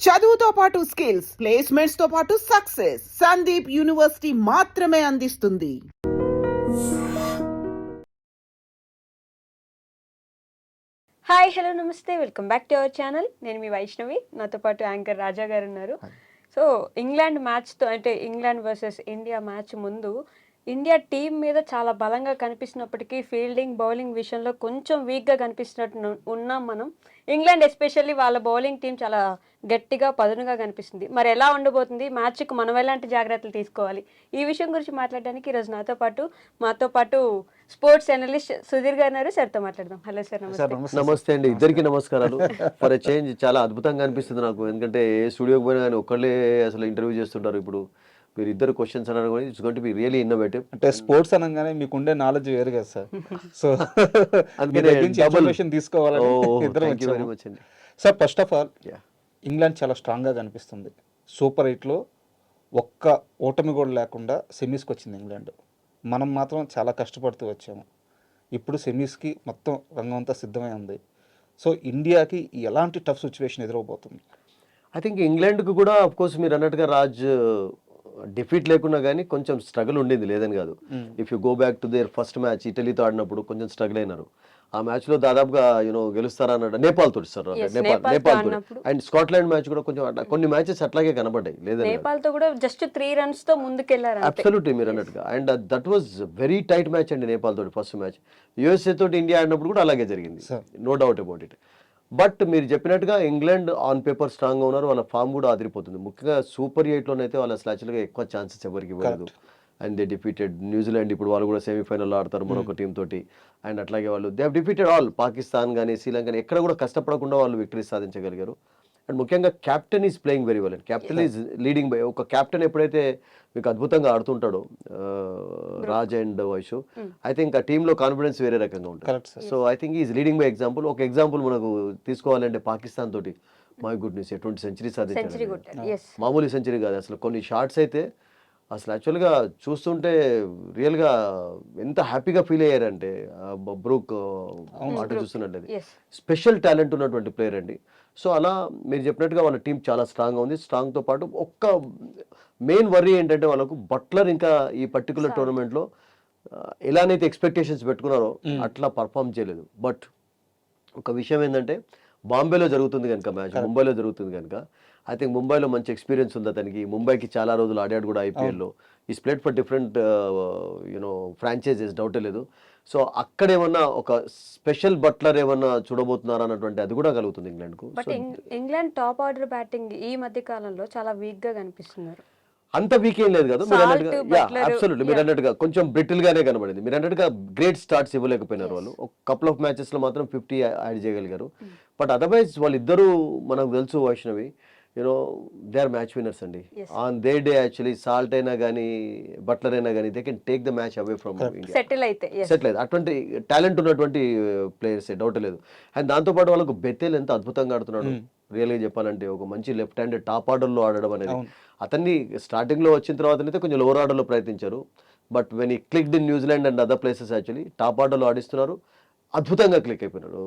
చదువుతో పాటు skills, placements తో పాటు సక్సెస్ సందీప్ యూనివర్సిటీ మాత్రమే అందిస్తుంది. హాయ్ హలో నమస్తే welcome back to our channel. నేను మీ వైష్ణవి, నాతో పాటు యాంకర్ రాజా గారు ఉన్నారు. సో ఇంగ్లాండ్ మ్యాచ్తో అంటే ఇంగ్లాండ్ వర్సెస్ ఇండియా మ్యాచ్ ముందు ఇండియా టీం మీద చాలా బలంగా కనిపిస్తున్నప్పటికీ ఫీల్డింగ్ బౌలింగ్ విషయంలో కొంచెం వీక్గా కనిపిస్తున్నట్టు ఉన్నాం మనం. ఇంగ్లాండ్ ఎస్పెషల్లీ వాళ్ళ బౌలింగ్ టీం చాలా గట్టిగా పదునుగా కనిపిస్తుంది. మరి ఎలా ఉండబోతుంది మ్యాచ్కి, మనం ఎలాంటి జాగ్రత్తలు తీసుకోవాలి, ఈ విషయం గురించి మాట్లాడడానికి ఈరోజు మాతో పాటు స్పోర్ట్స్ అనలిస్ట్ సుధీర్ గారు ఉన్నారు. సార్తో మాట్లాడదాం. Hello sir. నమస్తే అండి, ఇద్దరికి నమస్కారాలు. ఫర్ ఎ చేంజ్ చాలా అద్భుతంగా అనిపిస్తుంది నాకు, ఎందుకంటే ఏ స్టూడియోకి పోయినా కానీ ఒక్కళ్ళే అసలు ఇంటర్వ్యూ చేస్తుంటారు. ఇప్పుడు మీరు ఇద్దరు క్వశ్చన్స్ అన్నారు కూడా it's going to be really innovative. అంటే స్పోర్ట్స్ అనగానే మీకు ఉండే నాలెడ్జ్ వేరు కదా సార్. సో అందుకనే ఇన్ఫర్మేషన్ తీసుకోవాలని వెరీ మచ్ అండి. Sir, first of all England చాలా స్ట్రాంగ్గా కనిపిస్తుంది. సూపర్ 8లో ఒక్క ఓటమి కూడా లేకుండా సెమీస్కి వచ్చింది ఇంగ్లాండ్. మనం మాత్రం చాలా కష్టపడుతూ వచ్చాము. ఇప్పుడు సెమీస్కి మొత్తం రంగం అంతా సిద్ధమై ఉంది. సో ఇండియాకి ఎలాంటి టఫ్ సిచ్యువేషన్ ఎదురవబోతుంది? ఐ థింక్ ఇంగ్లాండ్కి కూడా అఫ్ కోర్స్ మీరు అన్నట్టుగా రాజ్ డిఫీట్ లేకున్నా కానీ కొంచెం స్ట్రగుల్ ఉండింది, లేదని కాదు. If you go back to there first match ఇటలీతో ఆడినప్పుడు కొంచెం స్ట్రగుల్ అయినారు. ఆ మ్యాచ్లో దాదాపుగా గెలుస్తారా అన్నాడు నేపాల్ తోటి సార్, నేపాల్ తోటి. అండ్ స్కాట్లాండ్ మ్యాచ్ కూడా కొంచెం కొన్ని మ్యాచెస్ అట్లాగే కనబడ్డాయి, లేదని నేపాల్ తో కూడా జస్ట్ 3 runs తో ముందుకెళ్లారు. అబ్సల్యూట్లీ మీరు అన్నట్టుగా. And that was very tight match అండి నేపాల్ తోటి ఫస్ట్ మ్యాచ్. యూఎస్ఏ తోటి ఇండియా ఆడినప్పుడు కూడా అలాగే జరిగింది, no doubt about it. But మీరు చెప్పినట్టుగా ఇంగ్లాండ్ ఆన్ పేపర్ స్ట్రాంగ్గా ఉన్నారు, వాళ్ళ ఫామ్ కూడా అదిరిపోతుంది. ముఖ్యంగా సూపర్ 8లోనైతే వాళ్ళు అసలు యాక్చువల్గా ఎక్కువ ఛాన్సెస్ ఎవరికి ఇవ్వలేదు. అండ్ దే డిఫీటెడ్ న్యూజిలాండ్, ఇప్పుడు వాళ్ళు కూడా సెమీఫైనల్లో ఆడతారు మరొక టీం తోటి. అండ్ అట్లాగే వాళ్ళు they have defeated all, Pakistan కానీ శ్రీలంక కానీ ఎక్కడ కూడా కష్టపడకుండా వాళ్ళు విక్టరీ సాధించగలిగారు. అండ్ ముఖ్యంగా captain is playing very well. And captain is leading by. ఒక క్యాప్టెన్ ఎప్పుడైతే మీకు అద్భుతంగా ఆడుతుంటాడో Raj and Vaishu, I think ఆ టీంలో కాన్ఫిడెన్స్ వేరే రకంగా ఉంటుంది. So I think is leading by example. ఒక ఎగ్జాంపుల్ మనకు తీసుకోవాలంటే పాకిస్తాన్ తోటి మై గుడ్నెస్ 20 సెంచరీ సాధించారు. మామూలు సెంచరీ కాదు అసలు. కొన్ని షాట్స్ అయితే అసలు యాక్చువల్గా చూస్తుంటే రియల్గా ఎంత హ్యాపీగా ఫీల్ అయ్యారంటే బ్రూక్ ఆట చూస్తున్నట్టు. స్పెషల్ టాలెంట్ ఉన్నటువంటి ప్లేయర్ అండి. సో అలా మీరు చెప్పినట్టుగా వాళ్ళ టీం చాలా స్ట్రాంగ్గా ఉంది. స్ట్రాంగ్తో పాటు ఒక్క మెయిన్ వర్రీ ఏంటంటే వాళ్ళకు బట్లర్ ఇంకా ఈ పర్టికులర్ టోర్నమెంట్లో ఎలానైతే ఎక్స్పెక్టేషన్స్ పెట్టుకున్నారో అట్లా పర్ఫామ్ చేయలేదు. బట్ ఒక విషయం ఏంటంటే బాంబేలో జరుగుతుంది కనుక మ్యాచ్, ముంబైలో జరుగుతుంది కనుక ఐ థింక్ ముంబైలో మంచి ఎక్స్పీరియన్స్ ఉంది అతనికి. ముంబైకి చాలా రోజులు ఆడాడు కూడా ఐపీఎల్లో. ఈ స్ప్లిట్ ఫర్ డిఫరెంట్ ఫ్రాంచైజెస్, డౌటే లేదు. సో అక్కడేమన్నా ఒక స్పెషల్ బట్లర్ ఏమన్నా చూడబోతున్నారా అన్నటువంటి అది కూడా కలుగుతుంది ఇంగ్లాండ్కు. But England top order batting ఈ మధ్య కాలంలో చాలా వీక్ గా కనిపిస్తున్నారు. అంత వీక్ ఏం లేదు కదా మీరు అన్నట్టుగా. అబ్సల్యూట్లీ మీరు అన్నట్టుగా కొంచెం బ్రిటిల్ గానే కనబడింది. మీరు అన్నట్టుగా గ్రేట్ స్టార్ట్స్ ఇవ్వలేకపోయినారు వాళ్ళు. ఒక కపుల్ ఆఫ్ మ్యాచెస్ లో మాత్రం 50 యాడ్ చేయగలిగారు. బట్ అదర్వైజ్ వాళ్ళిద్దరూ మనకు తెలుసు Vaishnavi, they are match winners అండి. On the day actually Salt అయినా కానీ బట్లర్ అయినా కానీ they can take the match away from India. Settle అయితే అటువంటి టాలెంట్ ఉన్నటువంటి ప్లేయర్స్, డౌట్ లేదు. అండ్ దాంతోపాటు వాళ్ళకు బెతేల్ ఎంత అద్భుతంగా ఆడుతున్నాడు రియల్గా చెప్పాలంటే. ఒక మంచి లెఫ్ట్ హ్యాండ్ టాప్ ఆర్డర్లో ఆడడం అనేది అతన్ని స్టార్టింగ్లో వచ్చిన తర్వాత అయితే కొంచెం లోవర్ ఆర్డర్లో ప్రయత్నించారు. But when he clicked in New Zealand and other places actually top ఆర్డర్లో ఆడిస్తున్నారు. అద్భుతంగా క్లిక్ అయిపోయినాడు.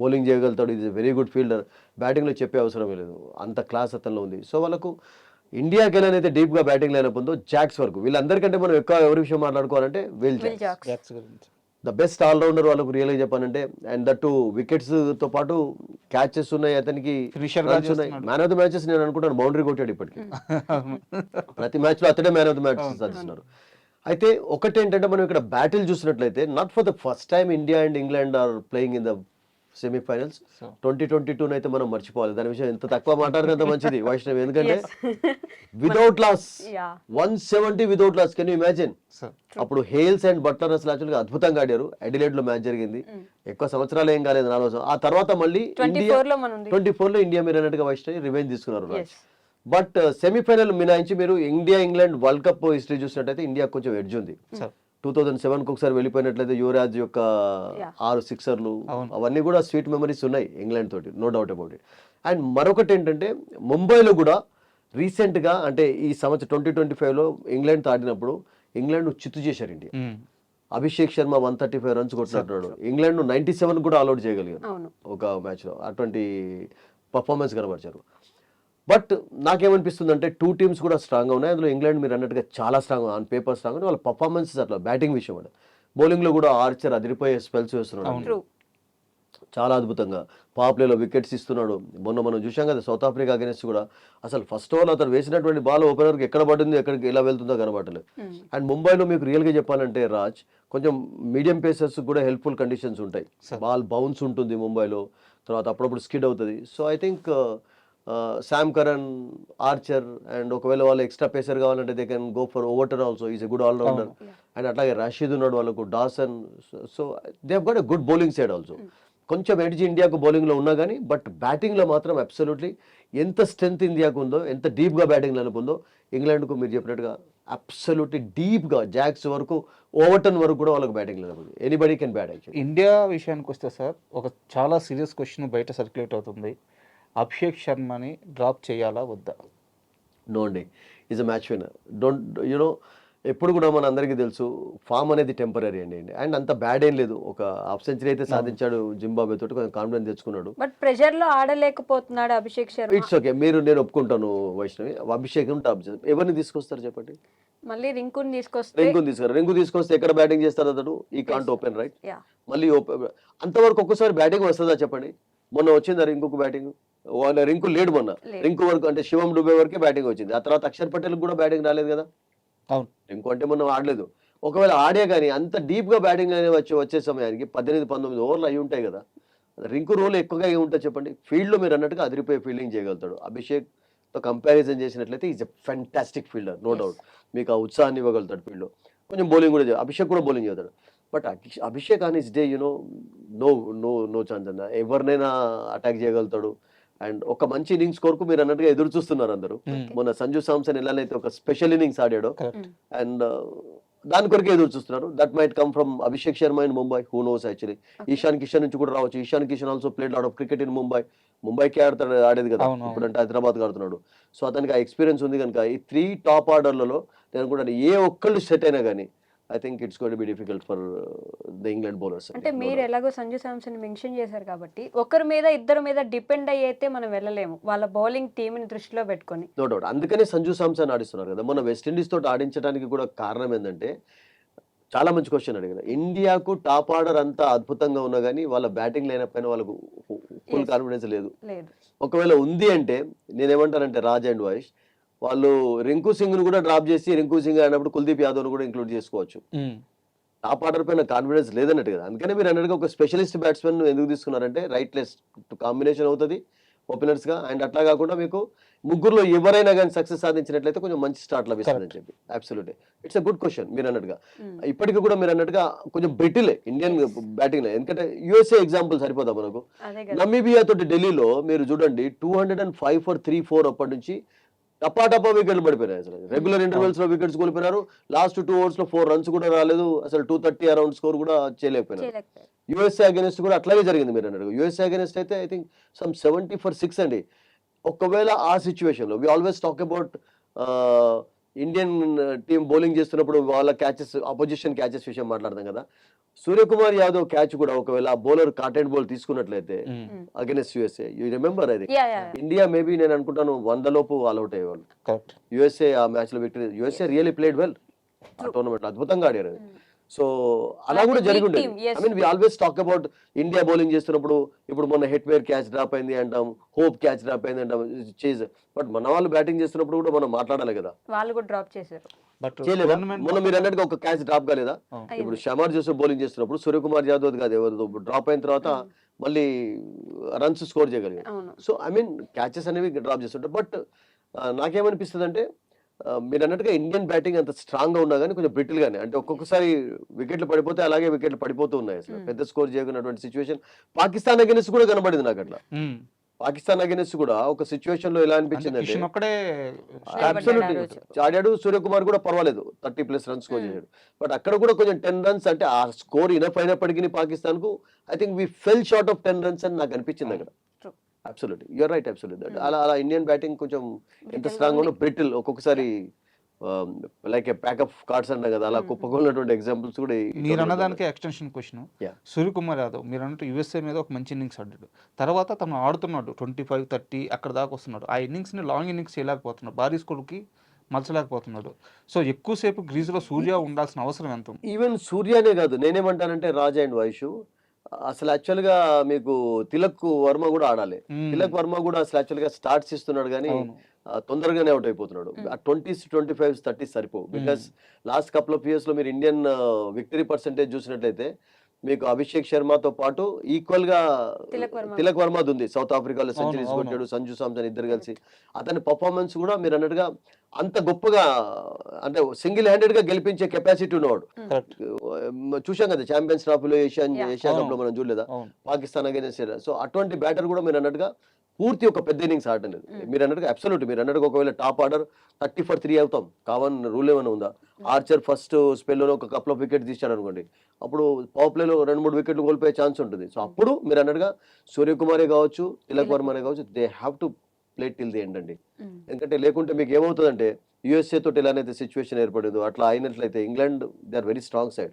బౌలింగ్ చేయగలుగుతాడు. Is very good fielder. బ్యాటింగ్లో చెప్పే అవసరమే లేదు, అంత క్లాస్ అతనిలో ఉంది. సో వాళ్ళకు ఇండియాకి వెళ్ళనైతే డీప్గా బ్యాటింగ్ లేనప్పుడు జాక్స్ వరకు, వీళ్ళందరికంటే మనం ఎక్కువ ఎవరి విషయం మాట్లాడుకోవాలంటే Will Jacks the best all rounder వాళ్ళకు రియల్గా చెప్పానంటే. అండ్ దట్ వికెట్స్ తో పాటు క్యాచెస్ ఉన్నాయి అతనికి, ఉన్నాయి. మ్యాన్ ఆఫ్ ద మ్యాచెస్ నేను అనుకుంటాను బౌండరీ కొట్టాడు ఇప్పటికి. ప్రతి మ్యాచ్ లో అతడే మ్యాన్ ఆఫ్ ద మ్యాచ్ సాధిస్తున్నారు. అయితే ఒకటేంటంటే మనం ఇక్కడ బ్యాటిల్ చూసినట్లయితే not for the first time India and England are playing in the semifinals. 2022 అయితే మనం మర్చిపోవాలి. దాని విషయం ఎంత తక్కువ మాట్లాడితే అంత మంచిది వైష్ణవి, ఎందుకంటే without loss 170 without loss. Can you imagine? అప్పుడు హేల్స్ అండ్ బట్లర్ అసలు యాక్చువల్గా అద్భుతంగా ఆడారు. అడిలేడ్ లో మ్యాచ్ జరిగింది. ఎక్కువ సంవత్సరాలు ఏం కాలేదు, 4 సంవత్సరాలు. ఆ తర్వాత మళ్ళీ 24లో ఇండియా మీరు అన్నట్టుగా వైష్ణవి రివెంజ్ తీసుకున్నారు. బట్ సెమీఫైనల్ మినాయించి మీరు India England world cup history చూసినట్టయితే ఇండియా కొంచెం ఎడ్జ్ ఉంది. 2007 ఒకసారి వెళ్ళిపోయినట్లయితే యువరాజ్ యొక్క 6 సిక్సర్లు అవన్నీ కూడా స్వీట్ మెమరీస్ ఉన్నాయి ఇంగ్లాండ్ తోటి, no doubt about it. And మరొకటి ఏంటంటే ముంబైలో కూడా రీసెంట్గా అంటే ఈ సంవత్సరం 2025లో ఇంగ్లాండ్తో ఆడినప్పుడు ఇంగ్లాండ్ చిత్తు చేశారు ఇండియా. అభిషేక్ శర్మ 135 runs కొట్టినట్టున్నాడు. ఇంగ్లాండ్ 97 కూడా ఆల్అౌట్ చేయగలిగారు ఒక మ్యాచ్లో. అటువంటి పర్ఫార్మెన్స్ కనబరిచారు. బట్ నాకేమనిపిస్తుంది అంటే 2 టీమ్స్ కూడా స్ట్రాంగ్గా ఉన్నాయి. అందులో ఇంగ్లాండ్ మీరు అన్నట్టుగా చాలా స్ట్రాంగ్, ఆన్ పేపర్ స్ట్రాంగ్, వాళ్ళ పర్ఫార్మెన్సెస్ అట్లా బ్యాటింగ్ విషయం అంటే బౌలింగ్లో కూడా ఆర్చర్ అదిరిపోయే స్పెల్స్ వేస్తున్నాడు, ట్రూ. చాలా అద్భుతంగా పవర్ ప్లేలో వికెట్స్ ఇస్తున్నాడు. మొన్న మనం చూసాం కదా సౌత్ ఆఫ్రికా అగెన్స్ట్ కూడా, అసలు ఫస్ట్ ఓవర్ అతను వేసినటువంటి బాల్ ఓపెనర్కి ఎక్కడ పడింది, ఎక్కడికి ఎలా వెళ్తుందో కనబడలేదు. అండ్ ముంబైలో మీకు రియల్గా చెప్పాలంటే రాజ్, కొంచెం మీడియం పేసర్స్ కూడా హెల్ప్ఫుల్ కండిషన్స్ ఉంటాయి. బాల్ బౌన్స్ ఉంటుంది ముంబైలో, తర్వాత అప్పుడప్పుడు స్కిడ్ అవుతుంది. So I think Sam Curran, Archer, and ఒకవేళ వాళ్ళు ఎక్స్ట్రా పేసర్ కావాలంటే they can go for Overton also, is a good allrounder. And అట్లాగే రషీద్ ఉన్నాడు వాళ్ళకు, Dawson. So they have got a good bowling side also. కొంచెం edge ఇండియాకు బౌలింగ్లో ఉన్నా కానీ, బట్ బ్యాటింగ్లో మాత్రం అబ్సల్యూట్లీ ఎంత స్ట్రెంత్ ఇండియాకు ఉందో, ఎంత డీప్గా బ్యాటింగ్ అనుకుందో, ఇంగ్లాండ్కు మీరు చెప్పినట్టుగా అబ్సల్యూట్లీ డీప్గా జాక్స్ వరకు, ఓవర్టన్ వరకు కూడా వాళ్ళకి బ్యాటింగ్ అనుకుంది. Anybody can bat actually. India విషయానికి వస్తే సార్, ఒక చాలా సీరియస్ క్వశ్చన్ బయట సర్క్యులేట్ అవుతుంది. అభిషేక్ శర్మని డ్రాప్ చేయాలా వద్దా? నో అండి, is a match winner. Don't you know, ఎప్పుడు కూడా మన అందరికీ తెలుసు ఫామ్ అనేది టెంపరీ అండి. అండ్ అంత బ్యాడ్ ఏం లేదు, ఒక హాఫ్ సెంచరీ అయితే సాధించాడు జింబాబే తోటి, కొంచెం కాన్ఫిడెన్స్ తెచ్చుకున్నాడు. బట్ ప్రెషర్ లో ఆడలేకపోతున్నాడు అభిషేక్ శర్మ. ఇట్స్ ఓకే, నేను ఒప్పుకుంటాను వైష్ణవి. అభిషేక్ ఎవరిని తీసుకొస్తారు చెప్పండి? మళ్ళీ రింకుని తీసుకొస్తే ఎక్కడ బ్యాటింగ్ చేస్తారు అతడు? ఈ కాంట్ ఓపెన్ రైట్. యా, మళ్ళీ అంతవరకు ఒక్కసారి బ్యాటింగ్ వస్తుందా చెప్పండి? మొన్న వచ్చిందా రింకుకు బ్యాటింగ్? వాళ్ళ రింకు లేడు మొన్న. రింకు వరకు అంటే శివం డుబే వరకే బ్యాటింగ్ వచ్చింది. ఆ తర్వాత అక్షర్ పటేల్ కూడా బ్యాటింగ్ రాలేదు కదా. అవును, రింకు అంటే మొన్న ఆడలేదు. ఒకవేళ ఆడే కానీ అంత డీప్ గా బ్యాటింగ్ అనేది వచ్చే సమయానికి 18-19 ఓవర్లు అయి ఉంటాయి కదా. రింకు రోల్ ఎక్కువగా ఏముంటుంది చెప్పండి? ఫీల్డ్ లో మీరు అన్నట్టుగా అదిరిపోయే ఫీల్డింగ్ చేయగలుగుతాడు. అభిషేక్ తో కంపారిజన్ చేసినట్లయితే is a fantastic fielder, no doubt. మీకు ఆ ఉత్సాహాన్ని ఇవ్వగలుగుతాడు ఫీల్డ్ లో. కొంచెం బౌలింగ్ కూడా అభిషేక్ కూడా బౌలింగ్ చేస్తాడు. But Abhishek on his day you know no no no chance అన్న, ఎవరినైనా అటాక్ చేయగలుగుతాడు. అండ్ ఒక మంచి ఇన్నింగ్స్ కొరకు మీరు అన్నట్టుగా ఎదురు చూస్తున్నారు అందరూ. మొన్న సంజు సామ్సన్ ఎలానైతే ఒక స్పెషల్ ఇన్నింగ్స్ ఆడాడో, అండ్ దాని కొరకే ఎదురు చూస్తున్నారు. That might come from Abhishek Sharma in Mumbai, who knows actually. Ishan Kishan నుంచి కూడా రావచ్చు. Ishan Kishan also played lot of cricket in ముంబైకి ఆడేది కదా, ఇప్పుడంటే హైదరాబాద్ ఆడుతున్నాడు. సో అతనికి ఆ ఎక్స్పీరియన్స్ ఉంది కనుక ఈ 3 టాప్ ఆర్డర్లలో నేను అనుకుంటాను ఏ ఒక్కళ్ళు సెట్ అయినా కానీ I think it's going to be difficult for the England bowlers. అంటే మీరు ఎలాగో సంజు శాంసన్ మెన్షన్ చేశారు కాబట్టి ఒకరి మీద ఇద్దరి మీద డిపెండ్ అయితే మనం వెళ్ళలేము, వాళ్ళ బౌలింగ్ టీంని దృష్టిలో పెట్టుకొని. నో డౌట్, అందుకనే సంజు సామ్సన్ ఆడిస్తున్నారు కదా. మన వెస్టిండీస్ తోటి ఆడించడానికి కూడా కారణం ఏంటంటే, చాలా మంచి క్వశ్చన్ అడిగారు. ఇండియాకు టాప్ ఆర్డర్ అంతా అద్భుతంగా ఉన్నా కానీ వాళ్ళ బ్యాటింగ్ లేనప్పైనా వాళ్ళకు ఫుల్ కాన్ఫిడెన్స్ లేదు. ఒకవేళ ఉంది అంటే నేనేమంటానంటే రాజ్ అండ్ వైష్, వాళ్ళు రింకు సింగ్ ను కూడా డ్రాప్ చేసి రింకు సింగ్ అయినప్పుడు కుల్దీప్ యాదవ్ కూడా ఇంక్లూడ్ చేసుకోవచ్చు. టాప్ ఆర్డర్ పైన కాన్ఫిడెన్స్ లేదన్నట్టు కదా. అందుకనే మీరు అన్నట్టుగా ఒక స్పెషలిస్ట్ బ్యాట్స్మెన్ ఎందుకు తీసుకున్నారంటే రైట్ లెఫ్ట్ కాంబినేషన్ అవుతుంది ఓపెనర్స్ గా. అండ్ అట్లా కాకుండా మీకు ముగ్గురులో ఎవరైనా కానీ సక్సెస్ సాధించినట్లయితే కొంచెం మంచి స్టార్ట్ లభిస్తుందని చెప్పి. Absolutely it's a good question మీరు అన్నట్టుగా. ఇప్పటికీ కూడా మీరు అన్నట్టుగా కొంచెం బ్రిటిలే ఇండియన్ బ్యాటింగ్ లో. ఎందుకంటే యుఎస్ఏ ఎగ్జాంపుల్ సరిపోదా మనకు. నమీబియా తోటి ఢిల్లీలో మీరు చూడండి 205 for 3-4 అప్పటి నుంచి టపా వికెట్లు పడిపోయినాయి. అసలు రెగ్యులర్ ఇంటర్వెల్స్ లో వికెట్స్ కోల్పోయినారు. లాస్ట్ 2 overs లో 4 runs కూడా రాలేదు. అసలు 230 అరౌండ్ స్కోర్ కూడా చేయలేకపోయినారు. యుఎస్ఏ అగెనిస్ట్ కూడా అట్లాగే జరిగింది మీరు అన్నట్టు. యుఎస్ఏ అగెనిస్ట్ అయితే ఐ థింక్ సమ్ 70 for 6 అండి. ఒకవేళ ఆ సిచ్యువేషన్ లో we always talk about Indian team bowling చేస్తున్నప్పుడు వాళ్ళ క్యాచెస్, అపోజిషన్ క్యాచెస్ విషయం మాట్లాడదాం కదా. సూర్యకుమార్ యాదవ్ క్యాచ్ కూడా ఒకవేళ ఆ బౌలర్ కాటెడ్ బాల్ తీసుకున్నట్లయితే అగెన్స్ట్ యుఎస్ఏ, యూ రిమెంబర్ అది ఇండియా మేబీ నేను అనుకుంటాను 100 లోపు ఆల్అౌట్ అయ్యేవాళ్ళు. యుఎస్ఏ ఆ మ్యాచ్ లో victory. USA really played well ఆ టోర్నమెంట్, అద్భుతంగా ఆడారు. సో అలా కూడా జరిగి ఉండేది. I mean we always talk about India bowling చేస్తున్నప్పుడు. ఇప్పుడు మొన్న హెట్వేర్ క్యాచ్ డ్రాప్ అయింది అంటాం, హోప్ క్యాచ్ డ్రాప్ అయింది అంటాం, చేజ్. బట్ మన వాళ్ళు బ్యాటింగ్ చేస్తున్నప్పుడు కూడా మనం మాట్లాడాలి కదా. వాళ్ళు కూడా డ్రాప్ చేశారు. మొన్న మీరు అన్నట్టుగా ఒక క్యాచ్ డ్రాప్ కాలేదా? ఇప్పుడు షమార్ జోసెఫ్ బౌలింగ్ చేస్తున్నప్పుడు సూర్యకుమార్ యాదవ్ కాదు ఎవరు డ్రాప్ అయిన తర్వాత మళ్ళీ రన్స్ స్కోర్ చేయగలిగారు. సో ఐ మీన్ క్యాచెస్ అనేవి డ్రాప్ చేస్తుంటారు. బట్ నాకేమనిపిస్తుంది అంటే మీరు అన్నట్టుగా ఇండియన్ బ్యాటింగ్ అంత స్ట్రాంగ్ గా ఉన్నా కానీ కొంచెం బ్రిటిల్ గానే, అంటే ఒక్కొక్కసారి వికెట్లు పడిపోతే అలాగే వికెట్లు పడిపోతూ ఉన్నాయి. అసలు పెద్ద స్కోర్ చేయకున్నటువంటి సిచ్యువేషన్ పాకిస్తాన్ అగెన్స్ట్ కూడా కనబడింది నాకు. అట్లా పాకిస్తాన్ అగెన్స్ట్ కూడా ఒక సిచ్యువేషన్ లో ఎలా అనిపించింది అంటే ఆడాడు సూర్యకుమార్ కూడా పర్వాలేదు, 30+ runs స్కోర్ చేశాడు. బట్ అక్కడ కూడా కొంచెం 10 runs అంటే ఆ స్కోర్ ఇనఫ్ అయినప్పటికీ పాకిస్తాన్ కు I think we fell short of 10 runs అని నాకు అనిపించింది అక్కడ. Absolutely you're right, absolutely. అలా ఇండియన్ బ్యాటింగ్ కొంచెం ఎంత స్ట్రాంగ్ ఉన్నా బ్రిటిల్ ఒక్కొక్కసారి లైక్ ఏ ప్యాకప్ కార్డ్స్ అంటాం కదా, అలా కుప్పకొన్నటువంటి ఎగ్జాంపుల్స్ కూడా మీరు అన్నదానికే extension question. Yeah. Suryakumar Yadav మీరు అన్నట్టు యూఎస్ఏ మీద ఒక మంచి ఇన్నింగ్స్ ఆడాడు. తర్వాత తను ఆడుతున్నాడు 25-30 అక్కడ దాకా వస్తున్నాడు. ఆ ఇన్నింగ్స్ని లాంగ్ ఇన్నింగ్స్ చేయలేకపోతున్నాడు, భారీ స్కోర్కి మలచలేకపోతున్నాడు. సో ఎక్కువసేపు గ్రీజులో సూర్య ఉండాల్సిన అవసరం ఎంత ఉంది? ఈవెన్ సూర్యనే కాదు, నేనేమంటానంటే రాజా అండ్ వైషు అసలు యాక్చువల్గా మీకు తిలక్ వర్మ కూడా ఆడాలి. తిలక్ వర్మ కూడా అసలు యాక్చువల్గా స్టార్ట్స్ ఇస్తున్నాడు కానీ అవును. తొందరగానే అవుట్ అయిపోతున్నాడు. ఆ 20s, 25s, 30s సరిపోవు. Because last couple of years లో మీరు ఇండియన్ విక్టరీ పర్సెంటేజ్ చూసినట్లయితే మీకు అభిషేక్ శర్మతో పాటు ఈక్వల్ గా తిలక్ వర్మది ఉంది. సౌత్ ఆఫ్రికాలో సెంచరీస్ అవును. కొట్టాడు, సంజు సామ్సన్ ఇద్దరు కలిసి. అతని పర్ఫార్మెన్స్ కూడా మీరు అన్నట్టుగా అంత గొప్పగా అంటే సింగిల్ హ్యాండెడ్ గా గెలిపించే కెపాసిటీ ఉన్నవాడు. కరెక్ట్. చూసాం కదా ఛాంపియన్స్ ట్రాఫీలో, ఏషియా కప్ లో మనం చూడలేదా అవును. పాకిస్తాన్ అగైన్స్. సో అటువంటి బ్యాటర్ కూడా మీరు అన్నట్టుగా పూర్తి ఒక పెద్ద ఇన్నింగ్స్ ఆడటం లేదు. మీరు అన్నట్టుగా అబ్సల్యూట్ మీరు అన్నట్టుగా ఒకవేళ టాప్ ఆర్డర్ 30 for 3 అవుతాం కావన్ రూల్ ఏమైనా ఉందా? ఆర్చర్ ఫస్ట్ స్పెల్లో ఒక కపుల్ ఆఫ్ వికెట్ తీశాడు అనుకోండి, అప్పుడు పవర్ ప్లేలో 2-3 వికెట్లు కోల్పోయే ఛాన్స్ ఉంటుంది. సో అప్పుడు మీరు అన్నట్టుగా సూర్యకుమారే కావచ్చు, తిలక్ వర్మనే కావచ్చు, they have to play till the end అండి. ఎందుకంటే లేకుంటే మీకు ఏమవుతుందంటే యూఎస్ఏ తోటి ఎలానైతే సిచ్యువేషన్ ఏర్పడిందో అట్లా అయినట్లయితే England they are very strong side.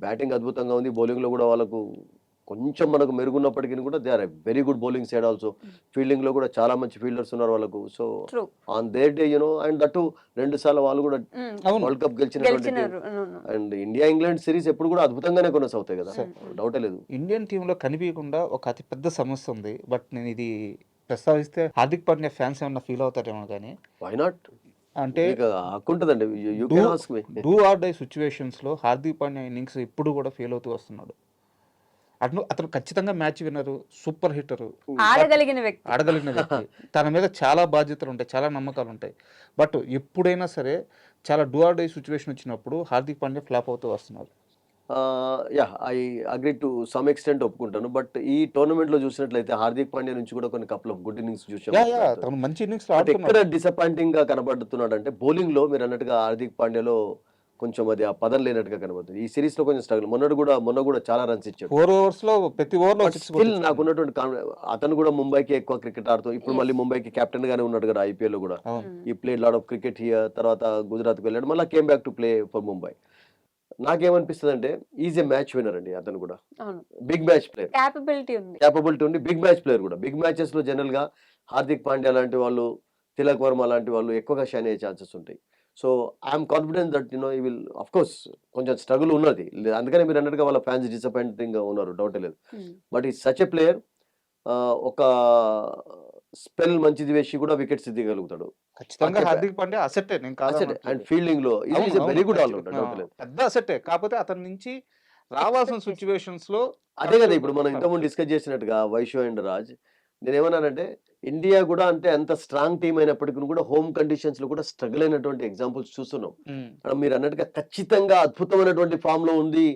Batting అద్భుతంగా ఉంది, బౌలింగ్లో కూడా వాళ్ళకు కొంచెం మనకు మెరుగున్నప్పటికీ కూడా they are very good bowling side also. Fielding లో కూడా చాలా మంచి ఫీల్డర్స్ ఉన్నారు వాళ్ళకు. So on their day and that 2 సార్లు వాళ్ళు కూడా వరల్డ్ కప్ గెలిచినటువంటి అండ్ ఇండియా ఇంగ్లాండ్ సిరీస్ ఎప్పుడు కూడా అద్భుతంగానే కొనసాగుతాయి కదా, డౌటే లేదు. ఇండియన్ టీంలో కనిపించకుండా ఒక అతి పెద్ద సమస్య ఉంది. బట్ నేను ఇది ప్రస్తావిస్తే హార్దిక్ పాండ్యా ఫ్యాన్స్ ఏమన్నా ఫీల్ అవుతారేమో కానీ వై నాట్ అంటే హక్కుంటుందండి. డూ ఆర్ డై సిచ్యువేషన్స్ లో హార్దిక్ పాండ్యా ఇన్నింగ్స్ ఇప్పుడు కూడా ఫెయిల్ అవుతూ వస్తున్నాడు. అతను ఖచ్చితంగా మ్యాచ్ విన్నరు, సూపర్ హిట్టరు, ఆడగలిగిన వ్యక్తి. తన మీద చాలా బాధ్యతలు ఉంటాయి, చాలా నమ్మకాలు ఉంటాయి. బట్ ఎప్పుడైనా సరే చాలా డూ ఆర్ డై సిచ్యువేషన్ వచ్చినప్పుడు హార్దిక్ పాండ్యా ఫ్లాప్ అవుతూ వస్తున్నారు. I agree to some extent ఒప్పుకుంటాను. బట్ ఈ టోర్నమెంట్ లో చూసినట్లయితే హార్దిక్ పాండ్యా నుంచి కూడా కొన్ని కపుల్ ఆఫ్ గుడ్ ఇన్నింగ్స్ చూసాం. తను మంచి ఇన్నింగ్స్ ఎక్కడ డిసప్పాయింటింగ్ గా కనబడుతున్నాడు అంటే బౌలింగ్ లో మీరు అన్నట్టుగా హార్దిక్ పాండ్యాలో కొంచెం అది ఆ పదం లేనట్టుగా కనబడుతుంది. ఈ సిరీస్ లో కొంచెం స్ట్రగుల్. మొన్న కూడా చాలా రన్స్ ఇచ్చాడు 4 overs లో, ప్రతి ఓవర్ లో. స్టిల్ నాకు ఉన్నటువంటి అతను కూడా ముంబైకి ఎక్కువ క్రికెట్ ఆడుతూ ఇప్పుడు మళ్ళీ ముంబైకి కెప్టెన్ గానే ఉన్నాడు కదా ఐపీఎల్ లో కూడా. He played lot of cricket here, తర్వాత గుజరాత్ కి వెళ్ళాడు, మళ్ళీ came back to play for Mumbai. నాకేమనిపిస్తుంది అంటే ఈజ్ ఏ మ్యాచ్ విన్నర్ అండి అతను కూడా. బిగ్ మ్యాచ్ ప్లేయర్, క్యాపబిలిటీ ఉంది, బిగ్ మ్యాచ్ ప్లేయర్ కూడా. బిగ్ మ్యాచెస్ లో జనరల్ గా హార్దిక్ పాండ్యా లాంటి వాళ్ళు, తిలక్ వర్మ లాంటి వాళ్ళు ఎక్కువగా షైన్ అయ్యే ఛాన్సెస్ ఉంటాయి. సో ఐఎమ్ కాన్ఫిడెంట్ దట్ ఈ విల్ ఆఫ్ కోర్స్ కొంచెం స్ట్రగుల్ ఉన్నది, అందుకనే మీరు అన్నట్టుగా వాళ్ళ ఫ్యాన్స్ డిసప్పాయింటింగ్ గా ఉన్నారు, డౌటే లేదు. బట్ ఈ సచ్ ఎ ప్లేయర్ ఒక స్పెల్ మంచిది వేసి కూడా వికెట్స్ తీయగలుగుతాడు. ఖచ్చితంగా Hardik Pandya asset and fielding లో వెరీ గుడ్ ఆల్రౌండర్, డౌట్ లేదు. పెద్ద అసెట్. కాకపోతే అతని నుంచి రావాల్సిన సిచ్యువేషన్స్ లో అదే కదా ఇప్పుడు మనం ఇంతకుముందు డిస్కస్ చేసినట్టుగా వైషు అండ్ రాజ్, నేనేమన్నానంటే ఇండియా కూడా అంటే అంత స్ట్రాంగ్ టీం అయినప్పటికీ కూడా హోమ్ కండిషన్స్ లో కూడా స్ట్రగుల్ అయినటువంటి ఎగ్జాంపుల్స్ చూస్తున్నాం. మీరు అన్నట్టుగా ఖచ్చితంగా అద్భుతమైనటువంటి ఫామ్ లో ఉంది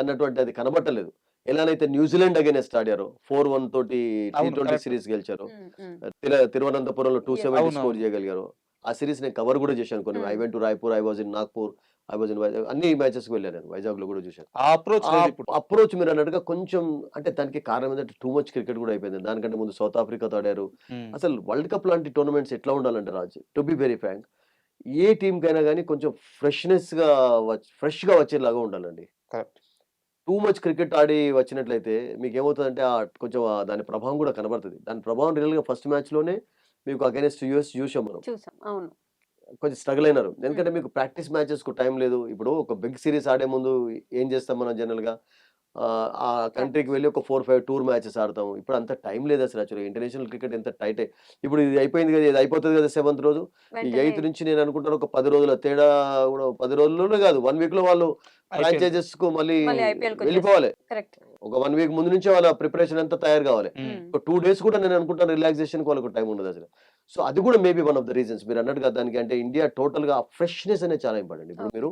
అన్నటువంటి అది కనబట్టలేదు. ఎలానైతే న్యూజిలాండ్ అగైనెస్ట్ ఆడారు 4-1 తోటి T20 సిరీస్ గెలిచారు, తిరువనంతపురంలో 270 స్కోర్ చేయగలిగారు. ఆ సిరీస్ నేను కవర్ కూడా చేశాను కొన్ని. I went to Raipur, I was in Nagpur, I was in Vizag, అన్ని మ్యాచెస్ కి వెళ్ళాను, నేను వైజాగ్ లో కూడా చూశాను. అప్రోచ్ మీరు అన్నట్టుగా కొంచెం అంటే దానికి కారణం ఏంటంటే టూ మచ్ క్రికెట్ కూడా అయిపోయింది. దానికంటే ముందు సౌత్ ఆఫ్రికాతో ఆడారు. అసలు వరల్డ్ కప్ లాంటి టోర్నమెంట్స్ ఎట్లా ఉండాలంటే Raj, to be very frank, ఏ టీం కైనా కానీ కొంచెం ఫ్రెష్ గా వచ్చేలాగా ఉండాలండి. టూ మచ్ క్రికెట్ ఆడి వచ్చినట్లయితే మీకు ఏమవుతుందంటే కొంచెం దాని ప్రభావం కూడా కనబడుతుంది. దాని ప్రభావం రియల్ గా ఫస్ట్ మ్యాచ్ లోనే మీకు అగైనెస్ట్ యూఎస్ చూసాం మనం, కొంచెం స్ట్రగుల్ అయినారు. ఎందుకంటే మీకు ప్రాక్టీస్ మ్యాచెస్ కు టైం లేదు. ఇప్పుడు ఒక బిగ్ సిరీస్ ఆడే ముందు ఏం చేస్తాం మనం జనరల్ గా, ఆ కంట్రీకి వెళ్ళి ఒక 4-5 టూర్ మ్యాచెస్ ఆడతాం. ఇప్పుడు అంత టైం లేదు అసలు. యాక్చువల్గా ఇంటర్నేషనల్ క్రికెట్ ఎంత టైట్. ఇప్పుడు ఇది అయిపోయింది కదా, ఇది అయిపోతుంది కదా 7th రోజు, ఈ 8th నుంచి నేను అనుకుంటాను ఒక 10 రోజుల తేడా కూడా, 10 రోజుల్లోనే కాదు 1 week లో వాళ్ళు ఫ్రాంచైజెస్ కు మళ్ళీ వెళ్ళిపోవాలి. ఒక 1 week ముందు నుంచే వాళ్ళ ప్రిపరేషన్ అంతా తయారు కావాలి. ఒక 2 days కూడా నేను అనుకుంటాను రిలాక్సేషన్ కి వాళ్ళకు టైం ఉండదు అసలు. సో అది కూడా maybe one of the reasons మీరు అన్నట్టుగా దానికి. అంటే ఇండియా టోటల్ గా ఫ్రెష్నెస్ అనేది చాలా ఇంపార్టెంట్. ఇప్పుడు మీరు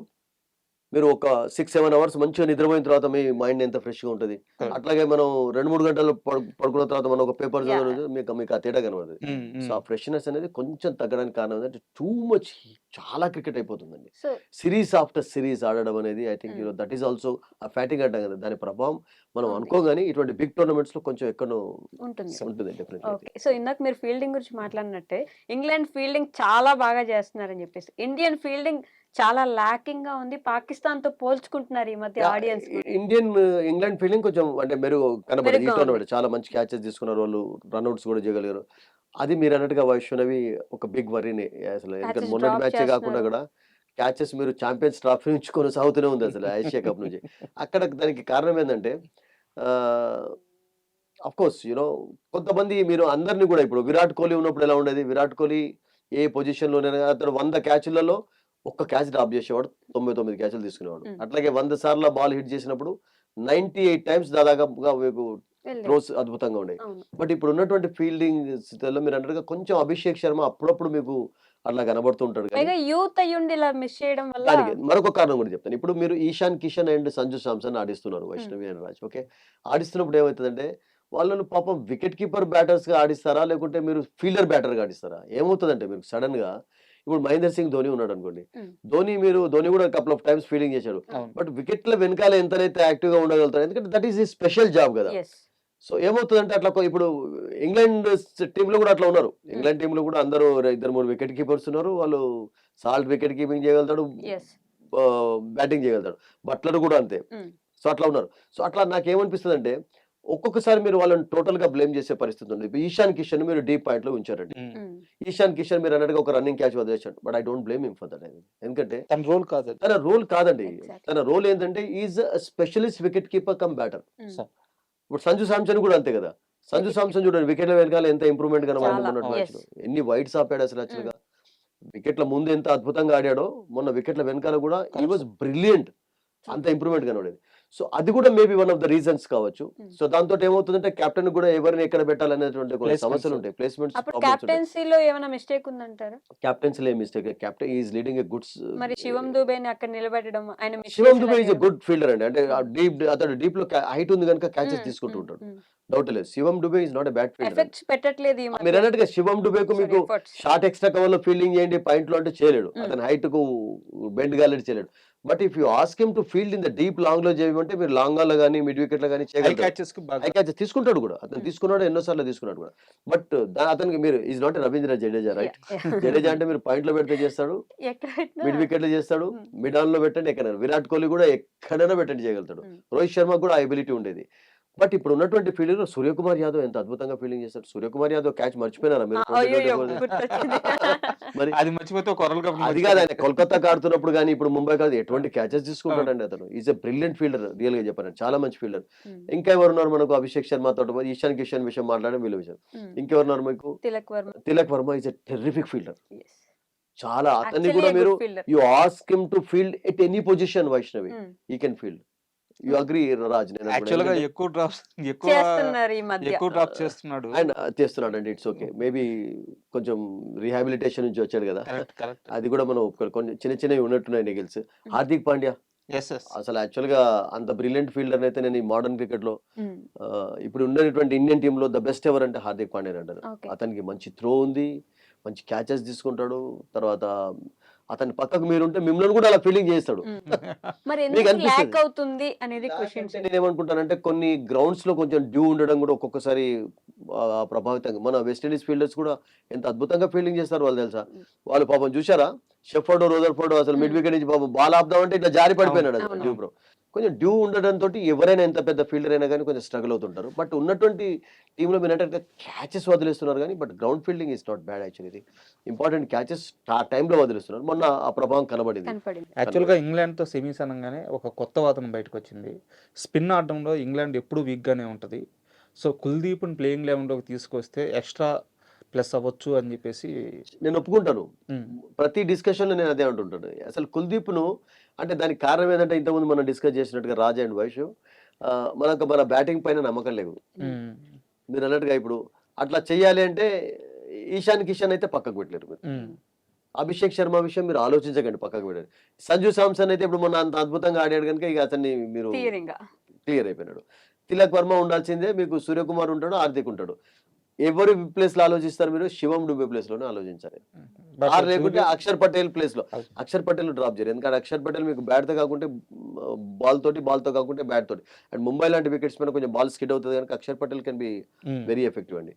మీరు ఒక 6-7 అవర్స్ మంచిగా నిద్రపోయిన తర్వాత మీ మైండ్ ఎంత ఫ్రెష్గా ఉంటుంది. అట్లాగే మనం 2-3 గంటలు పడుకున్న తర్వాత మనం ఒక పేపర్ Yeah. చదివిన మీకు ఆ తేడా కనబడుతుంది. సో ఆ ఫ్రెష్నెస్ అనేది కొంచెం తగ్గడానికి కారణం ఏంటంటే టూ మచ్ చాలా క్రికెట్ అయిపోతుందండి. సో సిరీస్ ఆఫ్టర్ సిరీస్ ఆడడం అనేది I think that is also ఆ ఫ్యాటింగ్ అంటాం కదా, దాని ప్రభావం మనం ఉంది. అనుకోగానే ఇటువంటి బిగ్ టోర్నమెంట్స్ లో కొంచెం ఎక్కడో ఉంటుంది. ఉంటుంది డెఫినెట్లీ. ఓకే. సో ఇందాక మీరు ఫీల్డింగ్ గురించి మాట్లాడినట్టే ఇంగ్లాండ్ ఫీల్డింగ్ చాలా బాగా చేస్తున్నారని చెప్పేసి ఇండియన్ ఫీల్డింగ్ చాలా లాకింగ్ గా ఉంది. పాకిస్తాన్ తో పోల్చుకుంటున్నారు ఈ మధ్య ఆడియన్స్. ఇండియన్ ఇంగ్లాండ్ ఫీల్డింగ్ కొంచెం అంటే మెరుగు కనబడదు ఈ మెరుగ్గా టోర్నమెంట్. చాలా మంచి క్యాచెస్ తీసుకున్నారు వాళ్ళు, రన్అట్స్ కూడా చేయగలిగారు. అది మీరు అన్నట్టుగా వైష్ణవి ఒక బిగ్ వరీని అసలు. ఎందుకంటే Catches మొన్నటి drop మ్యాచే కాకుండా చేస్తున్నారు. కూడా క్యాచెస్ మీరు ఛాంపియన్స్ ట్రాఫీ నుంచి కొనసాగుతూనే ఉంది అసలు ఏషియా కప్ నుంచి. అక్కడ దానికి కారణం ఏంటంటే అఫ్ కోర్స్ యూనో కొంతమంది మీరు అందరినీ కూడా ఇప్పుడు విరాట్ కోహ్లీ ఉన్నప్పుడు ఎలా ఉండేది, విరాట్ కోహ్లీ ఏ పొజిషన్ లోనైనా అతను 100 క్యాచ్లలో ఒక్క క్యాచ్ డ్రాప్ చేసేవాడు, 99 క్యాచ్లు తీసుకునేవాడు. అట్లాగే 100 సార్లు బాల్ హిట్ చేసినప్పుడు 98 టైమ్స్ దాదాపుగా మీకు వెళ్ళేది. త్రోస్ అద్భుతంగా ఉండేవి. అవును. బట్ ఇప్పుడు ఉన్నటువంటి ఫీల్డింగ్ స్థితిలో మీరు అన్నట్టుగా కొంచెం అభిషేక్ శర్మ అప్పుడప్పుడు మీకు అట్లా కనబడుతూ ఉంటాడు. కానీ పైగా యూత్ అయ్యుండి ఇలా మిస్ చేయడం వల్ల దానికి మరొక కారణం కూడా చెప్తాను. ఇప్పుడు మీరు ఈశాన్ కిషన్ అండ్ సంజు సామ్సన్ ఆడిస్తున్నారు వైష్ణవి అండ్ రాజ్. ఓకే, ఆడిస్తున్నప్పుడు ఏమవుతుందంటే వాళ్ళను పాపం వికెట్ కీపర్ బ్యాటర్స్ గా ఆడిస్తారా లేకుంటే మీరు ఫీల్డర్ బ్యాటర్ గా ఆడిస్తారా? ఏమవుతుందంటే మీరు సడన్ గా ఇప్పుడు మహేందర్ సింగ్ ధోని ఉన్నాడు అనుకోండి, ధోని కూడా కపుల్ ఆఫ్ టైమ్స్ ఫీల్డింగ్ చేశాడు. అవును. బట్ వికెట్ల వెనకాల ఎంతనైతే యాక్టివ్ గా ఉండగలుగుతారు, ఎందుకంటే దట్ ఈస్ స్పెషల్ జాబ్ కదా. yes. సో ఏమవుతుందంటే అట్లా ఇప్పుడు ఇంగ్లాండ్ టీమ్ లో కూడా అట్లా ఉన్నారు. ఇంగ్లాండ్ టీమ్ లో కూడా అందరూ 2-3 వికెట్ కీపర్స్ ఉన్నారు. వాళ్ళు సాల్ట్ వికెట్ కీపింగ్ చేయగలుగుతాడు, yes. బ్యాటింగ్ చేయగలుగుతాడు. బట్లర్ కూడా అంతే. సో అట్లా ఉన్నారు. సో అట్లా నాకేమనిపిస్తుంది అంటే ఒక్కొక్కసారి మీరు వాళ్ళని టోటల్ గా బ్లేమ్ చేసే పరిస్థితి ఉంది. ఇప్పుడు ఈశాన్ కిషన్ మీరు డీప్ పాయింట్ లో ఉంచారండి. ఈశాన్ కిషన్ మీరు అన్నట్టుగా ఒక రన్నింగ్ క్యాచ్ వదిలేశాడు. But I don't blame him for that. ఎందుకంటే తన రోల్ కాదు అది. తన రోల్ కాదండి. Exactly. తన రోల్ ఏంటంటే is specialist wicket keeper cum batter. So, ఇప్పుడు సంజు సామ్సన్ కూడా అంతే కదా. సంజు సామ్సన్ చూడండి వికెట్ల వెనకాల ఎంత ఇంప్రూవ్మెంట్ కనబడింది చాలా, మొన్నటి yes. మ్యాచ్ లో. ఎన్ని వైడ్స్ ఆపాడు అసలు యాక్చువల్ గా. వికెట్ల ముందు ఎంత అద్భుతంగా ఆడాడో మొన్న వికెట్ల వెనకాల కూడా ఈ వాజ్ బ్రిలియంట్. అంత ఇంప్రూవ్మెంట్ కనబడేది. సో అది కూడా maybe one of the reasons కావచ్చు. సో దాంతో ఏమవుతుందంటే కెప్టెన్ కూడా ఎవరిని ఎక్కడ పెట్టాలనేటువంటి కొన్ని Placements. సమస్యలు ఉంటాయి. ప్లేస్మెంట్స్ అప్పుడు క్యాప్టెన్సీలో ఏమైనా మిస్టేక్ ఉందంటారా? Captaincy mistake. Captain is leading a goods. మరి శివం దుబేని అక్కడ నిలబెట్టడం ఆయన miss శివం చేసిన దుబే ఈజ్ ఎ దగ్గర- గుడ్ ఫీల్డర్ అండి. అంటే అతను డీప్ లో హైట్ ఉంది కనుక క్యాచెస్ తీసుకుంటూ ఉంటాడు. డౌట్ లేదు. Shivam Dube is not a bad fielder. Effects పెట్టట్లేదు ఈ మధ్య. మీరు అన్నట్టుగా శివం దుబేకు Sorry, మీకు efforts. షార్ట్ ఎక్స్ట్రా కవర్ లో ఫీల్డింగ్ చేయండి పాయింట్ లో అంటే చేయలేడు. అతని హైట్ కు బెండ్ గాలి చేయలేడు. But if you ask him to field in the deep long లో చేయమంటే మీరు లాంగ్ లో కానీ మిడ్ వికెట్ లో కానీ high చేయగలరు. catches కు బాగా హై క్యాచెస్ తీసుకుంటాడు కూడా. అతను తీసుకున్నాడు, ఎన్నోసార్లు తీసుకున్నాడు కూడా. బట్ అతనికి మీరు is not Ravindra Jadeja right. Jadeja అంటే మీరు పాయింట్ లో పెడితే చేస్తాడు, ఎక్కడ పెట్టినా మిడ్ వికెట్ లో చేస్తాడు, Hmm. మిడ్ ఆన్ లో పెట్టండి ఎక్కడైనా. విరాట్ కోహ్లీ కూడా ఎక్కడైనా పెట్టండి చేయగలుగుతాడు. రోహిత్ శర్మ కూడా ఆ ఎబిలిటీ ఉండేది. బట్ ఇప్పుడు ఉన్నటువంటి ఫీల్డర్ సూర్యకుమార్ యాదవ్ ఎంత అద్భుతంగా ఫీల్డింగ్ చేస్తాడు. సూర్యకుమార్ యాదవ్ క్యాచ్ మర్చిపోయినారా మీరు? అయ్యో 2024 గుర్తొచ్చింది. మరి అది మర్చిపోతే ఒక వరల్డ్ కప్ అది కాదు, ఆయన కోల్కతాకి ఆడుతున్నప్పుడు కానీ ఇప్పుడు ముంబై కాదు ఎటువంటి క్యాచెస్ తీసుకుంటాడండి అతను. Is a brilliant fielder real గా చెప్పారండి, చాలా మంచి ఫీల్డర్. ఇంకా ఎవరున్నారు మనకు? అభిషేక్ శర్మ తోట, ఈశాన్ కిషన్ విషయం మాట్లాడడం వీళ్ళ విషయం. ఇంకెవరున్నారు మీకు? Tilak Varma. Tilak Varma is a terrific fielder. Yes. చాలా అతన్ని Actually కూడా a మీరు good fielder. You ask him to field at any position Vaishnavi he can field. You agree Raj? నేను యాక్చువల్ గా ఎక్కువ డ్రాప్స్ చేస్తున్నారు ఈ మధ్య. ఎక్కువ డ్రాప్ చేస్తున్నాడు. ఆయన చేస్తున్నాడు అండి. It's okay. మేబీ కొంచెం రీహాబిలిటేషన్ నుంచి వచ్చాడు కదా, కరెక్ట్ కరెక్ట్. అది కూడా మనం కొంచెం చిన్న చిన్నవి ఉన్నట్టున్నాయి niggles. Hardik Pandya yes yes. అసలు యాక్చువల్ గా అంత బ్రిలియంట్ ఫీల్డర్ అయితే నేను ఈ మోడర్న్ క్రికెట్ లో Mm. ఇప్పుడు ఉన్నటువంటి ఇండియన్ టీమ్ లో ద బెస్ట్ ఎవర్ అంటే హార్దిక్ పాండ్యా అంటారు. Okay. అతనికి మంచి త్రో ఉంది, మంచి క్యాచెస్ తీసుకుంటాడు. తర్వాత అతని పక్కకు మీరుంటే మిమ్మల్ని కూడా అలా ఫీలింగ్ చేస్తాడు. మరి మీకు ఎందుకు అనిపిస్తుంది? ల్యాక్ అవుతుంది అనేది క్వశ్చన్. నేను ఏమనుకుంటానంటే కొన్ని గ్రౌండ్స్ లో కొంచెం డ్యూ ఉండడం కూడా ఒక్కొక్కసారి ప్రభావితంగా. మన వెస్టిండీస్ ఫీల్డర్స్ కూడా ఎంత అద్భుతంగా ఫీల్డింగ్ చేస్తారు వాళ్ళు తెలుసా. వాళ్ళు పాపం చూసారా షెఫర్డ్ రోదర్ఫోర్డ్ అసలు మిడ్ వికెట్ నుంచి పాపం బాల్ ఆపుదామంటే ఇట్లా జారి పడిపోయినాడు అవును. Due bro. కొంచెం డ్యూ ఉండడంతో ఎవరైనా ఎంత పెద్ద ఫీల్డర్ అయినా కానీ కొంచెం స్ట్రగుల్ అవుతుంటారు. బట్ ఉన్నటువంటి టీంలో మీరు అంటే క్యాచెస్ వదిలేస్తున్నారు కానీ but ground fielding is not bad actually. ఇది ఇంపార్టెంట్ క్యాచెస్ ఆ టైంలో వదిలేస్తున్నారు. మొన్న ఆ ప్రభావం కనబడింది. కనపడింది. యాక్చువల్గా ఇంగ్లాండ్తో సెమీస్ అనగానే ఒక కొత్త వాదన బయటకు వచ్చింది. స్పిన్ ఆడడంలో ఇంగ్లాండ్ ఎప్పుడూ వీక్గానే ఉంటుంది. సో కుల్దీప్ని ప్లేయింగ్ లెవెన్లోకి తీసుకొస్తే ఎక్స్ట్రా ప్లస్ అవ్వచ్చు అని చెప్పేసి నేను ఒప్పుకుంటాను. ప్రతి డిస్కషన్ లో నేను అదే అంటుంటాను. అసలు కుల్దీప్ ను అంటే దానికి కారణం ఏంటంటే ఇంతకుముందు మనం డిస్కస్ చేసినట్టుగా రాజా అండ్ వైష్ మన బ్యాటింగ్ పైన నమ్మకం లేదు. మీరు అన్నట్టుగా ఇప్పుడు అట్లా చెయ్యాలి అంటే ఈశాన్ కిషన్ అయితే పక్కకు పెట్టలేరు మీరు. అభిషేక్ శర్మ విషయం మీరు ఆలోచించకండి, పక్కకు పెట్టండి. సంజు సామ్సన్ అయితే ఇప్పుడు మొన్న అంత అద్భుతంగా ఆడాడు కనుక ఇక అతన్ని మీరు తీరింగా క్లియర్ అయిపోయినాడు. తిలక్ వర్మ ఉండాల్సిందే, మీకు సూర్యకుమార్ ఉంటాడు, హార్దిక్ ఉంటాడు. ఎవరి ప్లేస్ లో ఆలోచిస్తారు మీరు? శివం డుబే ప్లేస్ లోనే ఆలోచించాలి. ఆర్ లేకుంటే అక్షర్ పటేల్ ప్లేస్ లో. అక్షర్ పటేల్ డ్రాప్ చేయరు, ఎందుకంటే అక్షర్ పటేల్ మీకు బ్యాట్ తో కాకుంటే బాల్ తో కాకుంటే బ్యాట్ తోటి. అండ్ ముంబై లాంటి వికెట్స్ మీద కొంచెం బాల్ స్కిడ్ అవుతుంది కనుక Axar Patel can be very effective అండి.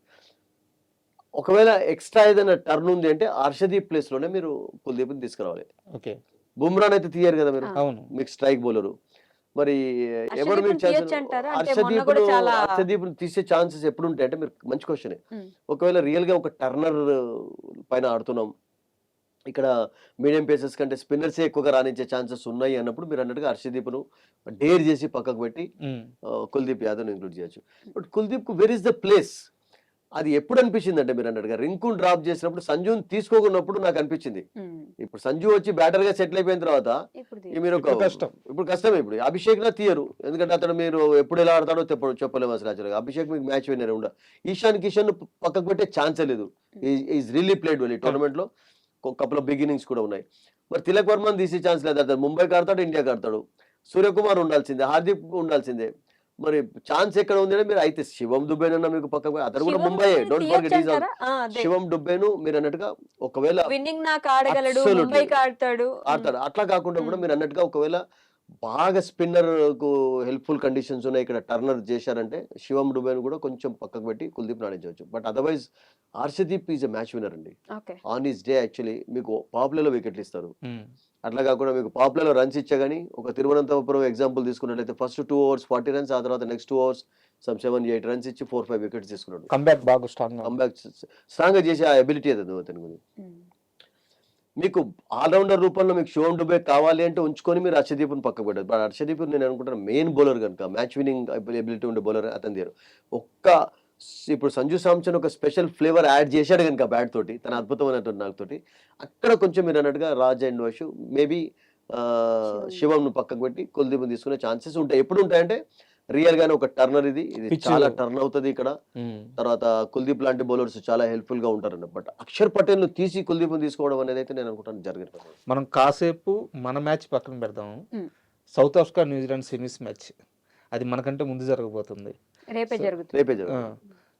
ఒకవేళ ఎక్స్ట్రా ఏదైనా టర్న్ ఉంది అంటే హర్షదీప్ ప్లేస్ లోనే మీరు కుల్దీప్ తీసుకురావాలి. ఓకే, బుమ్రాన్ అయితే తీయరు కదా మీరు, అవును. మీకు స్ట్రైక్ బౌలరు. మరి ఎవరు హర్షదీప్ని మీకు తీయొచ్చు అంటారా? అంటే మొన్న కూడా చాలా హర్షదీప్ తీసే ఛాన్సెస్ ఎప్పుడు ఉంటాయి అంటే, మీరు మంచి క్వశ్చన్. ఒకవేళ రియల్ గా ఒక టర్నర్ పైన ఆడుతున్నాం, ఇక్కడ మీడియం పేసెస్ కంటే స్పిన్నర్స్ ఎక్కువగా రాణించే ఛాన్సెస్ ఉన్నాయి అన్నప్పుడు మీరు అన్నట్టుగా హర్షదీప్ను డేర్ చేసి పక్కకు పెట్టి కుల్దీప్ యాదవ్ ఇంక్లూడ్ చేయొచ్చు. బట్ కుల్దీప్ కు వెర్ ఇస్ ద ప్లేస్ అది ఎప్పుడు అనిపించింది అంటే, మీరు అన్నట్టుగా రింకున్ డ్రాప్ చేసినప్పుడు సంజుని తీసుకోకున్నప్పుడు నాకు అనిపించింది. ఇప్పుడు సంజు వచ్చి బ్యాటర్ గా సెటిల్ అయిపోయిన తర్వాత మీరు ఇప్పుడు కష్టమే. ఇప్పుడు అభిషేక్ నా తీయరు, ఎందుకంటే అతను మీరు ఎప్పుడు ఎలా ఆడతాడో చెప్పలేము అసలు. యాక్చువల్గా అభిషేక్ మీకు మ్యాచ్ విన్నర్ ఉండ. ఈశాన్ కిషన్ పక్కకు పెట్టే ఛాన్సే లేదు. ఈజ్ రియల్లీ ప్లేడ్ వెల్ ఈ టోర్నమెంట్ లో. కపుల్ ఆఫ్ బిగినింగ్స్ కూడా ఉన్నాయి. మరి తిలక్ వర్మని తీసే ఛాన్స్ లేదు. అతను ముంబైకి ఆడతాడు, ఇండియాకి ఆడతాడు. సూర్యకుమార్ ఉండాల్సిందే, హార్దిక్ ఉండాల్సిందే. మరి ఛాన్స్ ఎక్కడ ఉంది అంటే, మీరు అయితే శివం దుబేనన్నా మీకు పక్కకు, అతను కూడా ముంబై. డోంట్ ఫర్గెట్ ఈజ్ శివం దుబేను. మీరు అన్నట్టుగా ఒకవేళ విన్నింగ్ నాకు ఆడగలడు, ముంబైకి ఆడతాడు. అట్లా కాకుండా కూడా మీరు అన్నట్టుగా ఒకవేళ బాగా స్పిన్నర్ కు హెల్ప్ఫుల్ కండిషన్స్ ఉన్నాయి, ఇక్కడ టర్నర్ చేశారంటే శివం డుబేను కూడా కొంచెం పక్కకు పెట్టి కుల్దీప్ ఆడించవచ్చు. But otherwise Harshdeep is a match winner అండి ఆన్ హిస్ డే. యాక్చువల్లీ మీకు పాపులర్ వికెట్లు ఇస్తారు. అట్లా కాకుండా మీకు పాపులర్ రన్స్ ఇచ్చా కానీ, ఒక తిరువనంతపురం ఎగ్జాంపుల్ తీసుకున్నట్లయితే ఫస్ట్ 2 overs 40 runs, ఆ తర్వాత నెక్స్ట్ 2 overs some 7-8 runs ఇచ్చి 4-5 వికెట్స్ తీసుకున్నాడు. కంబ్యాక్ బాగా స్ట్రాంగ్ గా చేసే ఆ ఎబిలిటీ అది అతని గురించి. మీకు ఆల్రౌండర్ రూపంలో మీకు శివం డుబే కావాలి అంటే ఉంచుకొని మీరు హర్షదీప్ని పక్కకు పెట్టారు. బట్ హర్షదీప్ నేను అనుకుంటాను మెయిన్ బౌలర్ కనుక, మ్యాచ్ విన్నింగ్ ఎబిలిటీ ఉండే బౌలర్ అతని దగ్గర. ఇప్పుడు సంజు సామ్సన్ ఒక స్పెషల్ ఫ్లేవర్ యాడ్ చేశాడు కనుక బ్యాట్ తోటి, తన అద్భుతమైనటువంటి నాకుతోటి, అక్కడ కొంచెం మీరు అన్నట్టుగా రాజ్ అండ్ వషు మేబీ శివం పక్కకు పెట్టి కుల్దీప్ తీసుకునే ఛాన్సెస్ ఉంటాయి. ఎప్పుడు ఉంటాయంటే రియల్ గానే ఒక టర్నర్ ఇది చాలా టర్న్ అవుతుంది ఇక్కడ. తర్వాత కుల్దీప్ లాంటి బౌలర్స్ చాలా హెల్ప్ఫుల్ గా ఉంటారండి. బట్ అక్షర్ పటేల్ ను తీసి కుల్దీప్ తీసుకోవడం అనేది అయితే నేను అనుకుంటాను జరిగింది. మనం కాసేపు మన మ్యాచ్ పక్కన పెడదాము. South Africa New Zealand semis match అది మనకంటే ముందు జరగబోతుంది, రేపే జరుగుతుంది.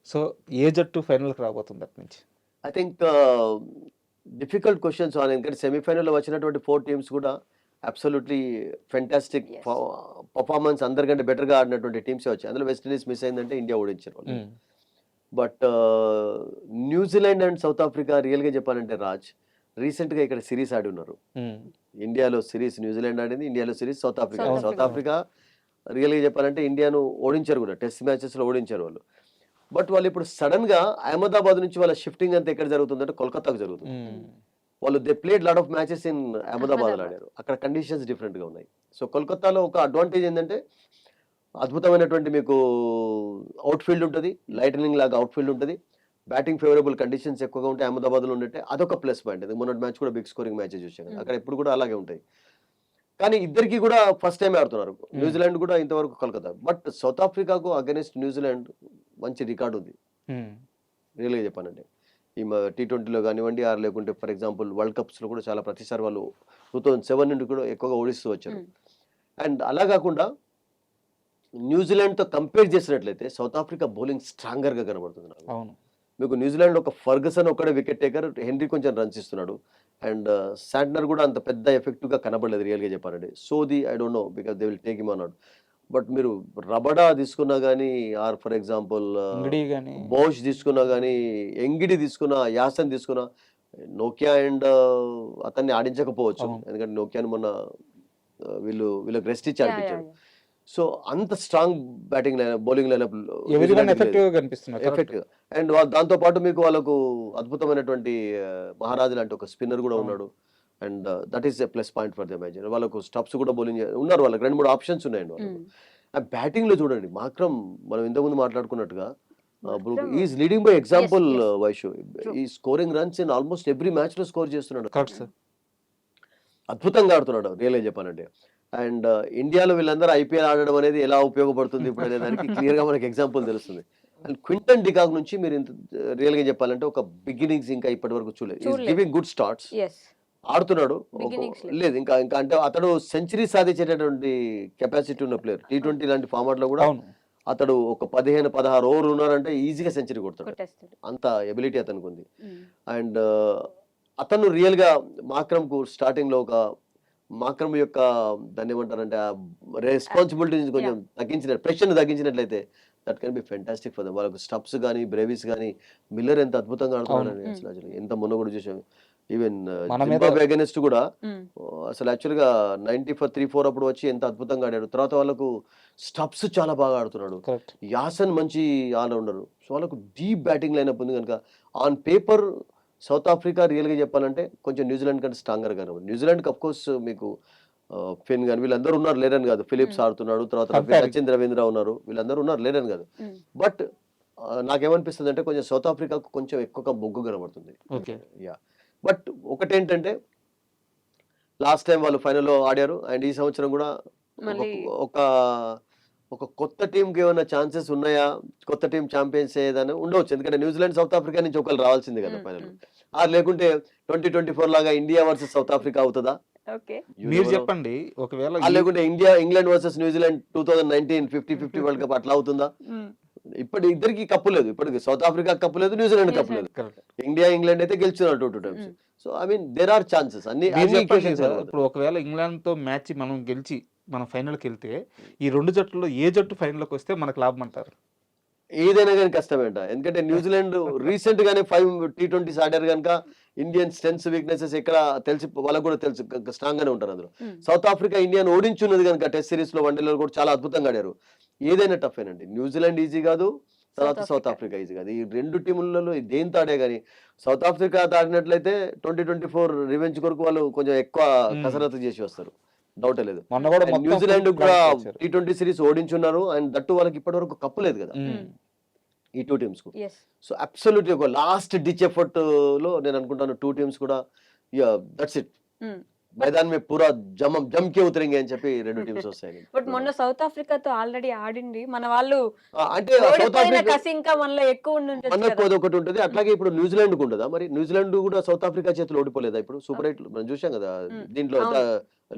సో ఏ జట్టు ఫైనల్ కి రాబోతుంది అటు నుంచి? I think difficult questions on, ఎందుకంటే సెమీఫైనల్ లో వచ్చినటువంటి 4 teams కూడా అబ్సల్యూట్లీ ఫెంటాస్టిక్ పర్ఫార్మెన్స్, అందరికంటే బెటర్ గా ఆడినటువంటి టీమ్స్ వచ్చాయి. అందులో వెస్టిండీస్ మిస్ అయిందంటే ఇండియా ఓడించారు. But New Zealand and South Africa real గా చెప్పాలంటే రాజ్ రీసెంట్ గా ఇక్కడ సిరీస్ ఆడి ఉన్నారు. ఇండియాలో సిరీస్ న్యూజిలాండ్ ఆడింది, ఇండియాలో series south Africa. South Africa real గా చెప్పాలంటే ఇండియాను ఓడించారు కూడా, టెస్ట్ మ్యాచెస్ లో ఓడించారు వాళ్ళు. బట్ వాళ్ళు ఇప్పుడు సడన్ గా అహ్మదాబాద్ నుంచి వాళ్ళ షిఫ్టింగ్ అంతా ఎక్కడ జరుగుతుందంటే కోల్కతాకు జరుగుతుంది. వాళ్ళు they played lot of matches in Ahmedabad ఆడారు. అక్కడ కండిషన్స్ డిఫరెంట్ గా ఉన్నాయి. సో కోల్కతాలో ఒక అడ్వాంటేజ్ ఏంటంటే అద్భుతమైనటువంటి మీకు అవుట్ ఫీల్డ్ ఉంటుంది, లైటనింగ్ లాగా అవుట్ ఫీల్డ్ ఉంటుంది, బ్యాటింగ్ ఫేవరబుల్ కండిషన్స్ ఎక్కువగా ఉంటాయి అహ్మదాబాద్ లో ఉంటే. అదొక ప్లస్ పాయింట్. మొన్నటి మ్యాచ్ కూడా బిగ్ స్కోరింగ్ మ్యాచెస్ చూసాను, అక్కడ ఎప్పుడు కూడా అలాగే ఉంటాయి. కానీ ఇద్దరికి కూడా ఫస్ట్ టైం ఆడుతున్నారు. న్యూజిలాండ్ కూడా ఇంతవరకు కోల్కతా. బట్ సౌత్ ఆఫ్రికాకు అగైనెస్ట్ న్యూజిలాండ్ మంచి రికార్డు ఉంది రియల్ గా చెప్పానంటే. ఈ T20లో కానివ్వండి, ఆర్ లేకుంటే ఫర్ ఎగ్జాంపుల్ వరల్డ్ కప్స్ లో కూడా చాలా ప్రతిసారి వాళ్ళు 2007 నుండి కూడా ఎక్కువగా ఓడిస్తూ వచ్చారు. అండ్ అలా కాకుండా న్యూజిలాండ్ తో కంపేర్ చేసినట్లయితే సౌత్ ఆఫ్రికా బౌలింగ్ స్ట్రాంగర్ గా కనబడుతుంది నాకు. మీకు న్యూజిలాండ్ ఒక ఫర్గసన్ ఒక్కడే వికెట్ టేకర్, హెన్రీ కొంచెం రన్స్ ఇస్తున్నాడు, అండ్ శాంట్నర్ కూడా అంత పెద్ద ఎఫెక్టివ్ గా కనబడలేదు రియల్ గా చెప్పాలంటే. సోది I don't know because they will take him అన్నాడు. బట్ మీరు రబడా తీసుకున్నా కానీ, ఆర్ ఫర్ ఎగ్జాంపుల్ బోష్ తీసుకున్నా కానీ, ఎంగిడి తీసుకున్నా, యాసన్ తీసుకున్నా, నోకియా అండ్ అతన్ని ఆడించకపోవచ్చు, ఎందుకంటే నోకియాని మొన్న వీళ్ళకి రెస్ట్ ఇచ్చి ఆడిపించాడు. సో అంత strong batting bowling lineup effective. And దాంతో పాటు మీకు వాళ్ళకు అద్భుతమైనటువంటి మహారాజు లాంటి ఒక స్పిన్నర్ కూడా ఉన్నాడు. And that is a plus point for the match. వాళ్ళకు స్టప్స్ కూడా బౌలింగ్ ఉన్నారు, వాళ్ళకి 2-3 ఆప్షన్స్ ఉన్నాయండి వాళ్ళకు. ఆ బ్యాటింగ్ లో చూడండి, మాక్రమ్ మనం ఇంతకుముందు మాట్లాడుకున్నట్టుగా is leading by example. Vaishu he scoring runs in almost every match లో స్కోర్ చేస్తున్నాడు, అద్భుతంగా ఆడుతున్నాడు రియల్ గా చెప్పాలంటే. అండ్ ఇండియాలో వీళ్ళందరూ IPL ఆడడం అనేది ఎలా ఉపయోగపడుతుంది ఇప్పుడు అనే దానికి క్లియర్ గా మనకి ఎగ్జాంపుల్ తెలుస్తుంది. అండ్ క్వింటన్ డికాక్ నుంచి మీరు ఇంత రియల్ గా చెప్పాలంటే ఒక బిగినింగ్స్ ఇంకా ఇప్పటి వరకు చూడలేదు. గివింగ్ గుడ్ స్టార్ట్స్, ఎస్ ఆడుతున్నాడు. Beginnings లేదు. లేదు ఇంకా ఇంకా అంటే అతడు సెంచరీ సాధించేటటువంటి కెపాసిటీ ఉన్న ప్లేయర్. T20 లాంటి ఫార్మాట్ లో కూడా అవును. అతడు ఒక 15-16 ఓవర్ ఉన్నారంటే ఈజీగా సెంచరీ కొడతాడు. కొట్టేస్తాడు. అంత ఎబిలిటీ అతనికి ఉంది. Mm. అండ్ అతను రియల్ గా మాక్రమ్ కు స్టార్టింగ్ లో ఒక మాక్రమ్ యొక్క దాన్ని ఏమంటారంటే రెస్పాన్సిబిలిటీ కొంచెం తగ్గించినట్టు, ప్రెషర్ తగ్గించినట్లయితే that can be fantastic for them. వాళ్ళకు స్టప్స్ కానీ బ్రేవిస్ కానీ మిల్లర్ ఎంత అద్భుతంగా ఆడుతున్నాడు అసలు ఎంత మొన్న కూడా చూసాం. ఈవెన్ మన మీద- జింబాబ్వే అగైనెస్ట్ కూడా Mm. అసలు యాక్చువల్ గా 90 for 3-4 అప్పుడు వచ్చి ఎంత అద్భుతంగా ఆడాడు. తర్వాత వాళ్ళకు స్టప్స్ చాలా బాగా ఆడుతున్నాడు. కరెక్ట్. యాసన్ మంచి ఆల్రౌండర్. సో వాళ్ళకు డీప్ బ్యాటింగ్ లైనప్ ఉంది కనుక on paper south Africa real గా చెప్పాలంటే కొంచెం న్యూజిలాండ్ కంటే స్ట్రాంగర్ గా ఉంది. న్యూజిలాండ్ అఫ్ కోర్స్ మీకు ఫిన్ కానీ వీళ్ళందరూ ఉన్నారు లేరని కాదు. ఫిలిప్స్ ఆడుతున్నాడు, తర్వాత Compare. సచిన్ రవీంద్ర ఉన్నారు, వీళ్ళందరూ ఉన్నారు లేరని కాదు. Mm. బట్ నాకేమనిపిస్తుంది అంటే కొంచెం సౌత్ ఆఫ్రికాకు కొంచెం ఎక్కువగా మొగ్గు కనబడుతుంది. ఓకే. యా బట్ ఒకటేంటంటే లాస్ట్ టైం వాళ్ళు ఫైనల్లో ఆడారు అండ్ ఈ సంవత్సరం కూడా మళ్ళీ ఒక ఒక కొత్త టీంకి ఏమైనా ఛాన్సెస్ ఉన్నాయా, కొత్త టీం ఛాంపియన్స్ అయ్యేదని ఉండవచ్చు. ఎందుకంటే న్యూజిలాండ్ సౌత్ ఆఫ్రికా నుంచి ఒకరు రావాల్సింది కదా ఫైనల్. లేకుంటే 2024 లాగా ఇండియా వర్సెస్ సౌత్ ఆఫ్రికా అవుతుందా? ఓకే మీరు చెప్పండి, ఒకవేళ లేకుంటే India England versus New Zealand 2019 50-50 world cup అట్లా అవుతుందా? ఇప్పటి ఇద్దరికి కప్పు లేదు. ఇప్పటికి సౌత్ ఆఫ్రికా కప్పు లేదు, న్యూజిలాండ్ కప్పు లేదు. కరెక్ట్. ఇండియా ఇంగ్లాండ్ అయితే గెలుచున్నారు 2 times. So I mean there are chances అన్ని మీరు అన్ని చెప్పండి equations సార్, కనబడతాయి. ఇప్పుడు ఒకవేళ ఇంగ్లాండ్ తో మ్యాచ్ మనం గెలిచి మనం ఫైనల్కి వెళ్తే ఈ రెండు జట్టుల్లో ఏ జట్టు ఫైనల్కి వస్తే మనకు లాభం అంటారు? ఏదైనా కానీ కష్టమేంట. ఎందుకంటే న్యూజిలాండ్ రీసెంట్ గానే 5 T20s ఆడారు కనుక ఇండియన్ స్ట్రెంగ్స్ వీక్నెసెస్ ఎక్కడ తెలిసి వాళ్ళకు కూడా తెలుసు, స్ట్రాంగ్ గానే ఉంటారు అందులో. సౌత్ ఆఫ్రికా ఇండియాను ఓడించున్నది కనుక టెస్ట్ సిరీస్ లో వన్డేలో కూడా చాలా అద్భుతంగా ఆడారు. ఏదైనా టఫ్ ఏనండి. న్యూజిలాండ్ ఈజీ కాదు, తర్వాత సౌత్ ఆఫ్రికా ఈజీ కాదు. ఈ రెండు టీములలో దేంతో ఆడే కానీ సౌత్ ఆఫ్రికా ఆడినట్లయితే 2024 రివెంజ్ కొరకు వాళ్ళు కొంచెం ఎక్కువ కసరత్తు చేసి వస్తారు, డౌట్ లేదు. మొన్న కూడా And మొత్తం న్యూజిలాండ్ full కూడా plan చేశారు. T20 సిరీస్ ఓడించున్నారు అండ్ దట్టు వాళ్ళకి ఇప్పటి వరకు కప్పు లేదు కదా ఈ 2 teams కు. ఎస్ సో అబ్సల్యూట్లీ ఒక లాస్ట్ డిచ్ ఎఫర్ట్ లో నేను అనుకుంటాను 2 teams కూడా దట్స్ ఇట్ మైదాన్ మే పూరా జమ్ కే ఉతరేంగే అని చెప్పి 2 teams వస్తాయి. బట్ మొన్న సౌత్ ఆఫ్రికాతో ఆల్రెడీ ఆడింది మన వాళ్ళు, అంటే సౌత్ ఓడిపోయిన ఆఫ్రికా కసి ఇంకా మనలో ఎక్కువ ఉండుండొచ్చు మనకు కదా. ఒకటి ఉంటుంది. అట్లాగే ఇప్పుడు న్యూజిలాండ్ కు ఉండదా మరి? న్యూజిలాండ్ కూడా సౌత్ ఆఫ్రికా చేతిలో ఓడిపోలేదా? ఇప్పుడు సూపర్ 8 మనం చూసాం కదా దీంట్లో అవును.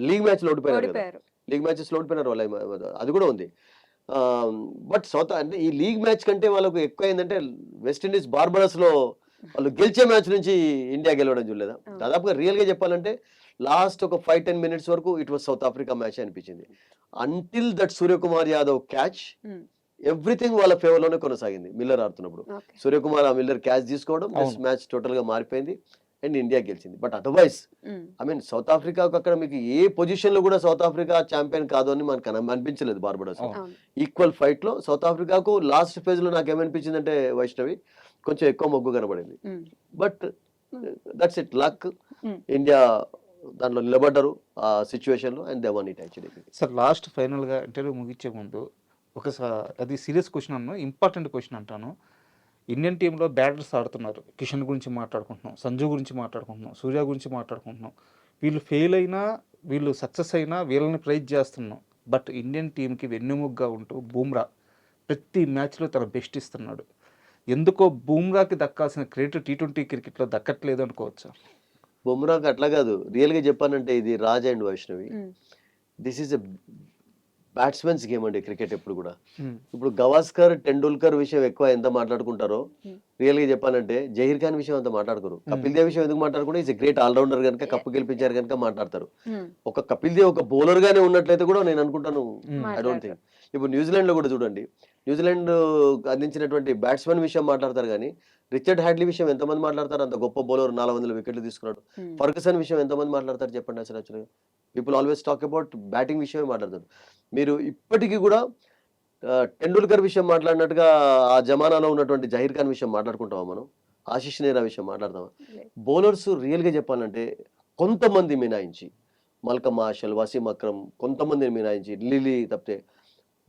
లీగ్ మ్యాచ్ లో ఓడిపోయారు కదా. ఓడిపోయారు. లీగ్ మ్యాచెస్ లో ఓడిపోయినారు వాళ్ళు, అది కూడా ఉంది. బట్ సౌత్ అంటే ఈ లీగ్ మ్యాచ్ కంటే వాళ్ళకు ఎక్కువ ఏంటంటే వెస్టిండీస్ బార్బరస్ లో వాళ్ళు గెలిచే మ్యాచ్ నుంచి ఇండియా గెలవడం చూడలేదా? దాదాపుగా రియల్ గా చెప్పాలంటే లాస్ట్ ఒక 5-10 minutes వరకు it was South Africa match అనిపించింది. Until that Suryakumar Yadav catch everything వాళ్ళ ఫేవర్ లోనే కొనసాగింది. మిల్లర్ ఆడుతున్నప్పుడు ఓకే సూర్యకుమార్ ఆ మిల్లర్ క్యాచ్ తీసుకోవడం, మ్యాచ్ టోటల్ గా మారిపోయింది అండ్ ఇండియా గెలిచింది. But otherwise I mean South ఆఫ్రికాకు అక్కడ మీకు ఏ పొజిషన్ లో కూడా సౌత్ ఆఫ్రికా ఛాంపియన్ కాదు అని మనకు అనిపించలేదు బార్బడోస్. అవును. ఈక్వల్ ఫైట్ లో సౌత్ ఆఫ్రికాకు లాస్ట్ ఫేజ్ లో నాకు ఏమనిపించింది అంటే వైష్ణవి కొంచెం ఎక్కువ మొగ్గు కనబడింది. But that's it luck. India దాంట్లో నిలబడ్డారు ఆ సిచ్యువేషన్ లో and they one it actually. Sir last ఫైనల్గా ఇంటర్వ్యూ ముగించే ముందు ఒకసారి అది సీరియస్ క్వశ్చన్ అన్నా, ఇంపార్టెంట్ క్వశ్చన్ అంటాను. ఇండియన్ టీంలో బ్యాటర్స్ ఆడుతున్నారు, కిషన్ గురించి మాట్లాడుకుంటున్నాం, సంజు గురించి మాట్లాడుకుంటున్నాం, సూర్య గురించి మాట్లాడుకుంటున్నాం. వీళ్ళు ఫెయిల్ అయినా వీళ్ళు సక్సెస్ అయినా వీళ్ళని ప్రైజ్ చేస్తున్నాం. బట్ ఇండియన్ టీంకి వెన్నెముగ్గా ఉంటూ బూమ్రా ప్రతి మ్యాచ్లో తన బెస్ట్ ఇస్తున్నాడు. ఎందుకో బూమ్రాకి దక్కాల్సిన క్రెడిట్ T20 క్రికెట్లో దక్కట్లేదు అనుకోవచ్చా? బుమ్రాకి అట్లా కాదు, రియల్ గా చెప్పానంటే ఇది Raj and Vaishnavi, this is a batsmen game అండి క్రికెట్ ఎప్పుడు కూడా. ఇప్పుడు గవాస్కర్ టెండూల్కర్ విషయం ఎక్కువ ఎంత మాట్లాడుకుంటారో రియల్ గా చెప్పాలంటే జహీర్ ఖాన్ విషయం అంత మాట్లాడుకోరు. కపిల్ దేవ్ విషయం ఎందుకు మాట్లాడుకుంటే ఈజ్ ఎ గ్రేట్ ఆల్రౌండర్ కనుక కప్పు గెలిపించారు కనుక మాట్లాడతారు. ఒక కపిల్ దేవ్ ఒక బౌలర్ గానే ఉన్నట్లయితే కూడా నేను అనుకుంటాను ఐ డోంట్ థింక్. ఇప్పుడు న్యూజిలాండ్ లో కూడా చూడండి, న్యూజిలాండ్ అందించినటువంటి బ్యాట్స్మెన్ విషయం మాట్లాడతారు కానీ రిచర్డ్ హ్యాడ్లీ విషయం ఎంతమంది మాట్లాడతారు? అంత గొప్ప బౌలర్ 400 వికెట్లు తీసుకున్నాడు. ఫర్గసన్ విషయం ఎంతమంది మాట్లాడతారు చెప్పండి అసలు? యాక్చువల్గా people always talk about batting విషయమే మాట్లాడతారు. మీరు ఇప్పటికీ కూడా టెండూల్కర్ విషయం మాట్లాడినట్టుగా ఆ జమానాలో ఉన్నటువంటి జహీర్ ఖాన్ విషయం మాట్లాడుకుంటామా మనం? ఆశిష్ నేహ్రా విషయం మాట్లాడతామా? బౌలర్స్ రియల్ గా చెప్పాలంటే కొంతమంది మినాయించి మల్కమ్ మాషల్, వసీం అక్రమ్, కొంతమందిని మినాయించి లిలీ తప్పితే,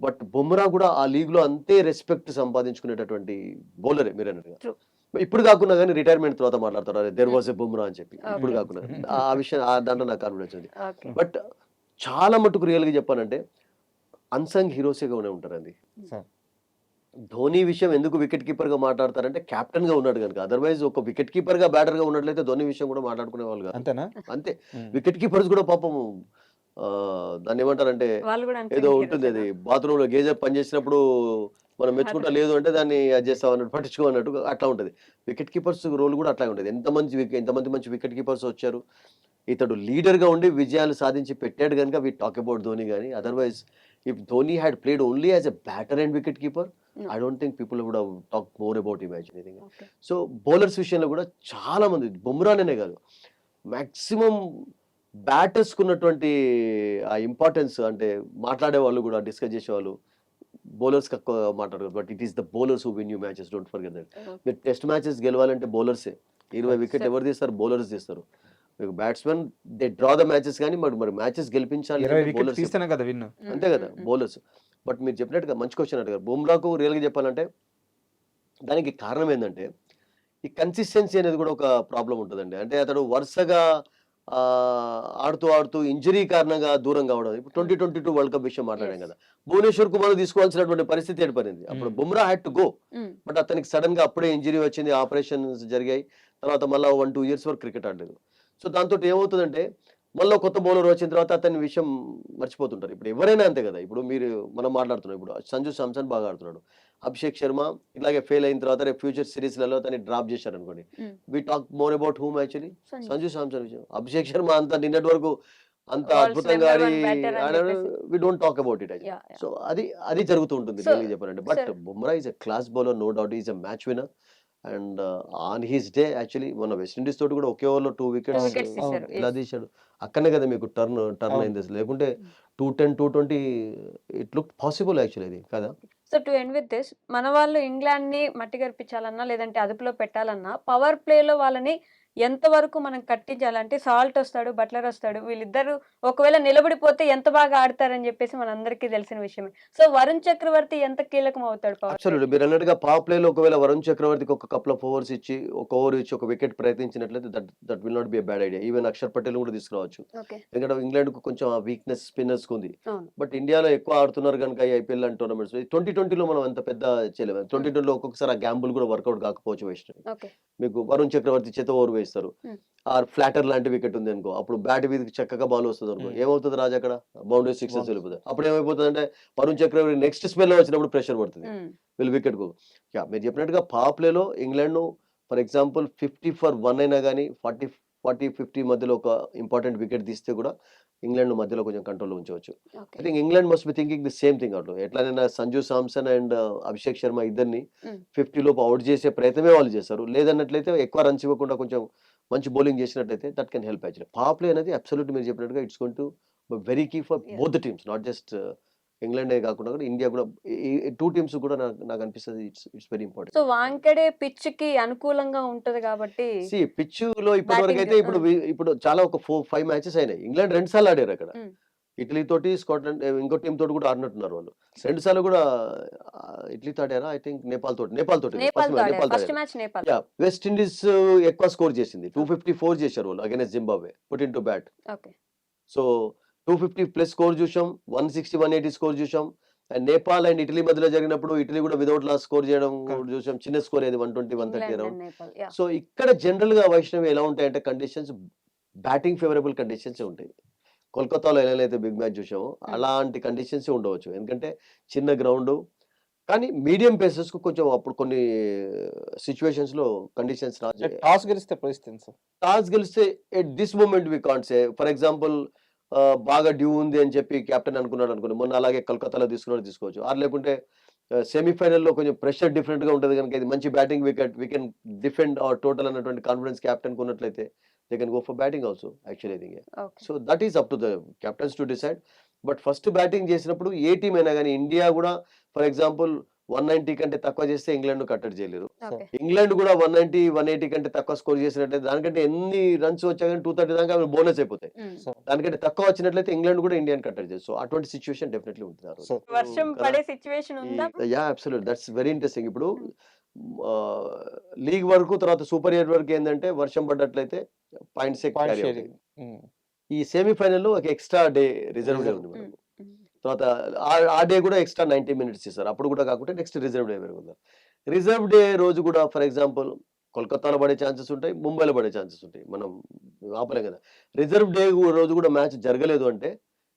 బట్ బుమ్రా కూడా ఆ లీగ్ లో అంతే రెస్పెక్ట్ సంపాదించుకునేటటువంటి బౌలరే మీరు అన్నట్టుగా. ఇప్పుడు కాకుండా కానీ రిటైర్మెంట్ తర్వాత మాట్లాడతారు అదే దేర్ వాజ్ ఎ బుమ్రా అని చెప్పి. ఇప్పుడు కాకుండా ఆ విషయం దాంట్లో నాకు కాన్ఫిడెన్స్ ఉంది. బట్ చాలా మటుకు రియల్ గా చెప్పానంటే అన్సంగ్ హీరోస్గా ఉంటారండి. ధోని విషయం ఎందుకు వికెట్ కీపర్ గా మాట్లాడతారంటే కెప్టెన్ గా ఉన్నాడు కనుక. అదర్వైజ్ ఒక వికెట్ కీపర్ గా బ్యాటర్ గా ఉన్నట్లయితే ధోని విషయం కూడా మాట్లాడుకునే వాళ్ళు కాదు. అంతేనా? అంతే. ఉమ్. వికెట్ కీపర్స్ కూడా పాపం దాన్ని ఏమంటారంటే వాళ్ళు కూడా ఏదో అన్సంగ్ ఉంటుంది, అది హీరోస్. బాత్రూమ్ లో గేజర్ పని చేసినప్పుడు మనం మెచ్చుకుంటా, లేదు అంటే దాన్ని అది చేస్తాం అన్నట్టు, పట్టించుకో అన్నట్టు అట్లా ఉంటుంది. వికెట్ కీపర్స్ రోల్ కూడా అట్లా ఉంటుంది. ఎంతమంది మంచి వికెట్ కీపర్స్ వచ్చారు. ఇతడు లీడర్ గా ఉండి విజయాలు సాధించి పెట్టాడు కనుక వి టాక్ అబౌట్ ధోని. కానీ otherwise if Dhoni had played only as a batter and wicket keeper, I don't think people would have talk more about him anything. Okay. So bowlers విషయంలో కూడా చాలా మంది, బుమ్రానే కాదు, మాక్సిమం బ్యాటర్స్ ఉన్నటువంటి ఆ ఇంపార్టెన్స్, అంటే మాట్లాడే వాళ్ళు కూడా డిస్కస్ చేసేవాళ్ళు బౌలర్స్ తక్కువ మాట్లాడరు. But it is the bowlers who win you matches, don't forget that. మీరు టెస్ట్ మ్యాచెస్ గెలవాలంటే బౌలర్సే. 20 వికెట్ ఎవరు తీస్తారు? బౌలర్స్ తీస్తారు. మీకు batsmen they draw the matches, కానీ మరి మ్యాచెస్ గెలిపించాలి 20 వికెట్ బౌలర్స్, తీస్తేనే కదా విన్. అంతే కదా బౌలర్స్. బట్ మీరు చెప్పినట్టుగా మంచి క్వశ్చన్ అడిగారు. బుమ్రాకు రియల్గా చెప్పాలంటే దానికి కారణం ఏంటంటే ఈ కన్సిస్టెన్సీ అనేది కూడా ఒక ప్రాబ్లం ఉంటుందండి. అంటే అతడు వరుసగా ఆడుతూ ఇంజరీ కారణంగా దూరం కావడం. ఇప్పుడు 2022 వరల్డ్ కప్ విషయం మాట్లాడాం కదా, భువనేశ్వర్ కుమార్ తీసుకోవాల్సినటువంటి పరిస్థితి ఏర్పడింది. అప్పుడు Bumrah had to go, but అతనికి సడన్ గా అప్పుడే ఇంజరీ వచ్చింది, ఆపరేషన్స్ జరిగాయి. తర్వాత మళ్ళీ 1-2 ఇయర్స్ వరకు క్రికెట్ ఆడలేదు. సో దాంతో ఏమవుతుందంటే మళ్ళీ కొత్త బౌలర్ వచ్చిన తర్వాత అతని విషయం మర్చిపోతుంటారు. ఇప్పుడు ఎవరైనా అంతే కదా. ఇప్పుడు మనం మాట్లాడుతున్నాం, ఇప్పుడు సంజు సామ్సన్ బాగా ఆడుతున్నాడు, అభిషేక్ శర్మ ఇట్లాగే ఫెయిల్ అయిన తర్వాత రేపు ఫ్యూచర్ సిరీస్లలో అతన్ని డ్రాప్ చేశారు అనుకోండి, we talk more about whom actually Sanju Samson విషయం. అభిషేక్ శర్మ అంత నిన్నటి వరకు అంత అద్భుతంగా ఆడి we don't talk about it. So అది జరుగుతూ ఉంటుంది రియల్లీ చెప్పాలంటే. But Bumrah is a class bowler, no doubt. Is a match winner and on his day actually మన వెస్టిండీస్ తోటి కూడా ఒకే ఓవర్లో 2 వికెట్స్ తీశారు. ఇలా తీశాడు. అక్కడనే కదా మీకు టర్న్ అయింది. లేకుంటే 210, 220 ఇట్ లుక్ పాసిబుల్ యాక్చువల్లీ, అది కదా. So to end with this, మన వాళ్ళు ఇంగ్లాండ్ ని మట్టి గర్పించాలన్నా లేదంటే అదుపులో పెట్టాలన్నా పవర్ ప్లేలో వాళ్ళని ఎంతవరకు మనం కట్టించాలంటే సాల్ట్ వస్తాడు, బట్లర్ వస్తాడు, వీళ్ళిద్దరు ఒకవేళ నిలబడిపోతే ఎంత బాగా ఆడతారని చెప్పేసి మనందరికీ తెలిసిన విషయమే. సో వరుణ్ చక్రవర్తి ఎంత కీలకం అవుతాడు పవర్ అబ్సల్యూట్లీ. మీరు అన్నట్టుగా పవర్ ప్లేలో ఒకవేళ వరుణ్ చక్రవర్తికి ఒక కపుల్ ఆఫ్ ఓవర్స్ ఇచ్చి ఒక ఓవర్ ఇచ్చి ఒక వికెట్ ప్రయత్నించినట్లయితే that will not be a bad idea. Even Axar Patel కూడా తీసుకురావచ్చు. ఓకే. ఎందుకంటే ఇంగ్లాండ్ కు కొంచెం ఆ వీక్నెస్ స్పిన్నర్స్ ఉంది. అవును. బట్ ఇండియాలో ఎక్కువ ఆడుతున్నారు కనుక ఈ ఐపీఎల్ అండ్ టోర్నమెంట్స్ 2020లో మనం అంత పెద్ద చేయలేము. 2020లో ఒక్కొక్కసారి ఆ గ్యాంబుల్ కూడా వర్కౌట్ కాకపోవచ్చు వైష్ణవి. ఓకే. మీకు వరుణ్ చక్రవర్తి చేత ఓవర్ వేస్తారు, ఆర్ ఫ్లాటర్ లాంటి వికెట్ ఉంది అనుకో, అప్పుడు బ్యాట్ మీదకి చక్కగా బాల్ వస్తుంది అనుకో, ఏమవుతుంది రాజు అక్కడ బౌండరీ 6 వెళ్ళిపోతుంది. అప్పుడు ఏమైపోతుంది అంటే వరుణ్ చక్రవర్తి నెక్స్ట్ స్పెల్ లో వచ్చినప్పుడు ప్రెషర్ పడుతుంది వీళ్ళు వికెట్ కు. మీరు చెప్పినట్టుగా పవర్ ప్లేలో ఇంగ్లాండ్ ఫర్ ఎగ్జాంపుల్ 50 for 1 అయినా కానీ 40-50 మధ్యలో ఒక ఇంపార్టెంట్ వికెట్ తీస్తే కూడా ఇంగ్లాండ్ మధ్యలో కొంచెం కంట్రోల్లో ఉంచవచ్చు. I think England must be thinking the same thing out. ఎట్లనైనా సంజు సామ్సన్ అండ్ అభిషేక్ శర్మ ఇద్దరిని 50 లోపు అవుట్ చేసే ప్రయత్నమే వాళ్ళు చేస్తారు. లేదన్నట్లయితే ఎక్కువ రన్స్ ఇవ్వకుండా కొంచెం మంచి బౌలింగ్ చేసినట్లయితే that can help actually. Power play అనేది అబ్సల్యూట్ మీరు చెప్పినట్టుగా it's going to very key for both the teams, not just England కాకుండా కూడా ఇండియా కూడా. 2 టీమ్స్ కూడా నాకు అనిపిస్తుంది it's very important. So Wankhede pitch కి అనుకూలంగా ఉంటది కాబట్టి పిచ్ లో ఇప్పటి వరకు అయితే ఇప్పుడు చాలా ఒక 4-5 మ్యాచెస్ అయినాయి. ఇంగ్లాండ్ 2 సార్లు ఆడారు అక్కడ, ఇటలీ తోటి, స్కాట్లాండ్ ఇంకో టీం తోటి కూడా ఆడినట్టున్నారు వాళ్ళు. 2 సార్లు కూడా ఇటలీతో ఆడారా, ఐ థింక్ నేపాల్ తోటి వెస్ట్ ఇండీస్ ఎక్కువ స్కోర్ చేసింది. 254 చేశారు వాళ్ళు against Zimbabwe, put in to bat. So 250 plus score చూసాం, 160, 180 స్కోర్ చూసాం. అండ్ నేపాల్ అండ్ ఇటలీ మధ్యలో జరిగినప్పుడు ఇటలీ కూడా విదౌట్ లాస్ స్కోర్ చేయడం చూసాం. చిన్న స్కోర్ ఏది 120, 130 అరౌండ్. సో ఇక్కడ జనరల్ గా వైష్ణవి ఎలా ఉంటాయంటే కండిషన్స్ బ్యాటింగ్ ఫేవరబుల్ కండిషన్స్ ఉంటాయి. కోల్కతాలో ఎలా బిగ్ మ్యాచ్ చూసామో అలాంటి కండిషన్స్ ఉండవచ్చు. ఎందుకంటే చిన్న గ్రౌండ్, కానీ మీడియం పేసెస్ కు కొంచెం అప్పుడు కొన్ని సిచ్యువేషన్స్ లో కండిషన్స్ టాస్ గెలిస్తే పరిస్థితి టాస్ గెలిస్తే at this moment we can't say. For example బాగా డ్యూ ఉంది అని చెప్పి కెప్టెన్ అనుకున్నాడు అనుకోండి, మొన్న అలాగే కలకత్తాలో తీసుకోవచ్చు. ఆర్ లేకుంటే సెమీఫైనల్లో కొంచెం ప్రెషర్ డిఫరెంట్ గా ఉంటుంది కనుక ఇది మంచి batting wicket, we can defend hour total అన్నటువంటి కాన్ఫిడెన్స్ కెప్టెన్ ఉన్నట్లయితే they can go for batting also actually. I think so that is up to the captains to decide. But first batting చేసినప్పుడు ఏ team అయినా కానీ, India కూడా for example 190 కంటే తక్కువ చేస్తే England కట్టడి చేయలేరు. ఇంగ్లాండ్ కూడా 190, 180 కంటే తక్కువ స్కోర్ చేసినట్లయితే దానికంటే ఎన్ని రన్స్ వచ్చా కానీ 230 దాకా బోనస్ అయిపోతాయి. దానికంటే తక్కువ వచ్చినట్లయితే ఇంగ్లాండ్ కూడా ఇండియాని కట్టడి చేయదు. సో అటువంటి సిచ్యువేషన్ డెఫినెట్లీ ఉంటుంది. వర్షం పడే సిచ్యువేషన్ ఉందా? Yeah absolute, that's very interesting. ఇప్పుడు లీగ్ వరకు తర్వాత సూపర్ 8 వరకు ఏంటంటే వర్షం పడ్డట్లయితే పాయింట్స్. ఈ సెమీఫైనల్ లో ఒక ఎక్స్ట్రా డే రిజర్వ్ డే ఉంది మనకు. తర్వాత ఆ డే కూడా ఎక్స్ట్రా 90 మినిట్స్ ఇస్తారు. అప్పుడు కూడా కాకుంటే నెక్స్ట్ రిజర్వ్ డే పెరుగుతారు. రిజర్వ్ డే రోజు కూడా ఫర్ ఎగ్జాంపుల్ కోల్కతాలో పడే ఛాన్సెస్ ఉంటాయి, ముంబైలో పడే ఛాన్సెస్ ఉంటాయి. మనం ఆపలేం కదా. రిజర్వ్ డే రోజు కూడా మ్యాచ్ జరగలేదు అంటే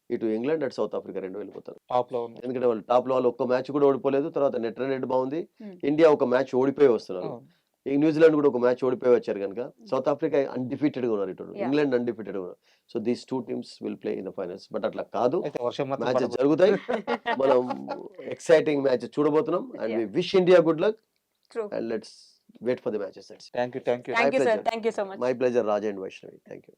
ఇటు ఇంగ్లాండ్ అటు సౌత్ ఆఫ్రికా 2 వెళ్ళిపోతారు. టాప్లో ఉంది. ఎందుకంటే వాళ్ళు టాప్లో వాళ్ళు ఒక్క మ్యాచ్ కూడా ఓడిపోలేదు. తర్వాత నెట్ రన్ రేట్ బాగుంది. Hmm. ఇండియా ఒక మ్యాచ్ ఓడిపోయి వస్తున్నారు. అవును. ఈ న్యూజిలాండ్ కూడా ఒక మ్యాచ్ ఓడిపోయి వచ్చారు కనుక సౌత్ ఆఫ్రికా అన్డిఫీటెడ్ గా ఉన్నారు. ఇటు Yeah. ఇంగ్లాండ్ అన్డిఫీటెడ్ గా ఉన్నారు. So these 2 teams will play in the finals. But అట్లా కాదు, అయితే వర్షం మాత్రం మ్యాచెస్ పడబోతుంది. జరుగుతాయి. మనం ఎక్సైటింగ్ మ్యాచ్ చూడబోతున్నాం and we wish India good luck True. And let's wait for the matches. Thank you Thank you, sir. pleasure. Thank you so much. My pleasure Raja and Vaishnavi. Thank you.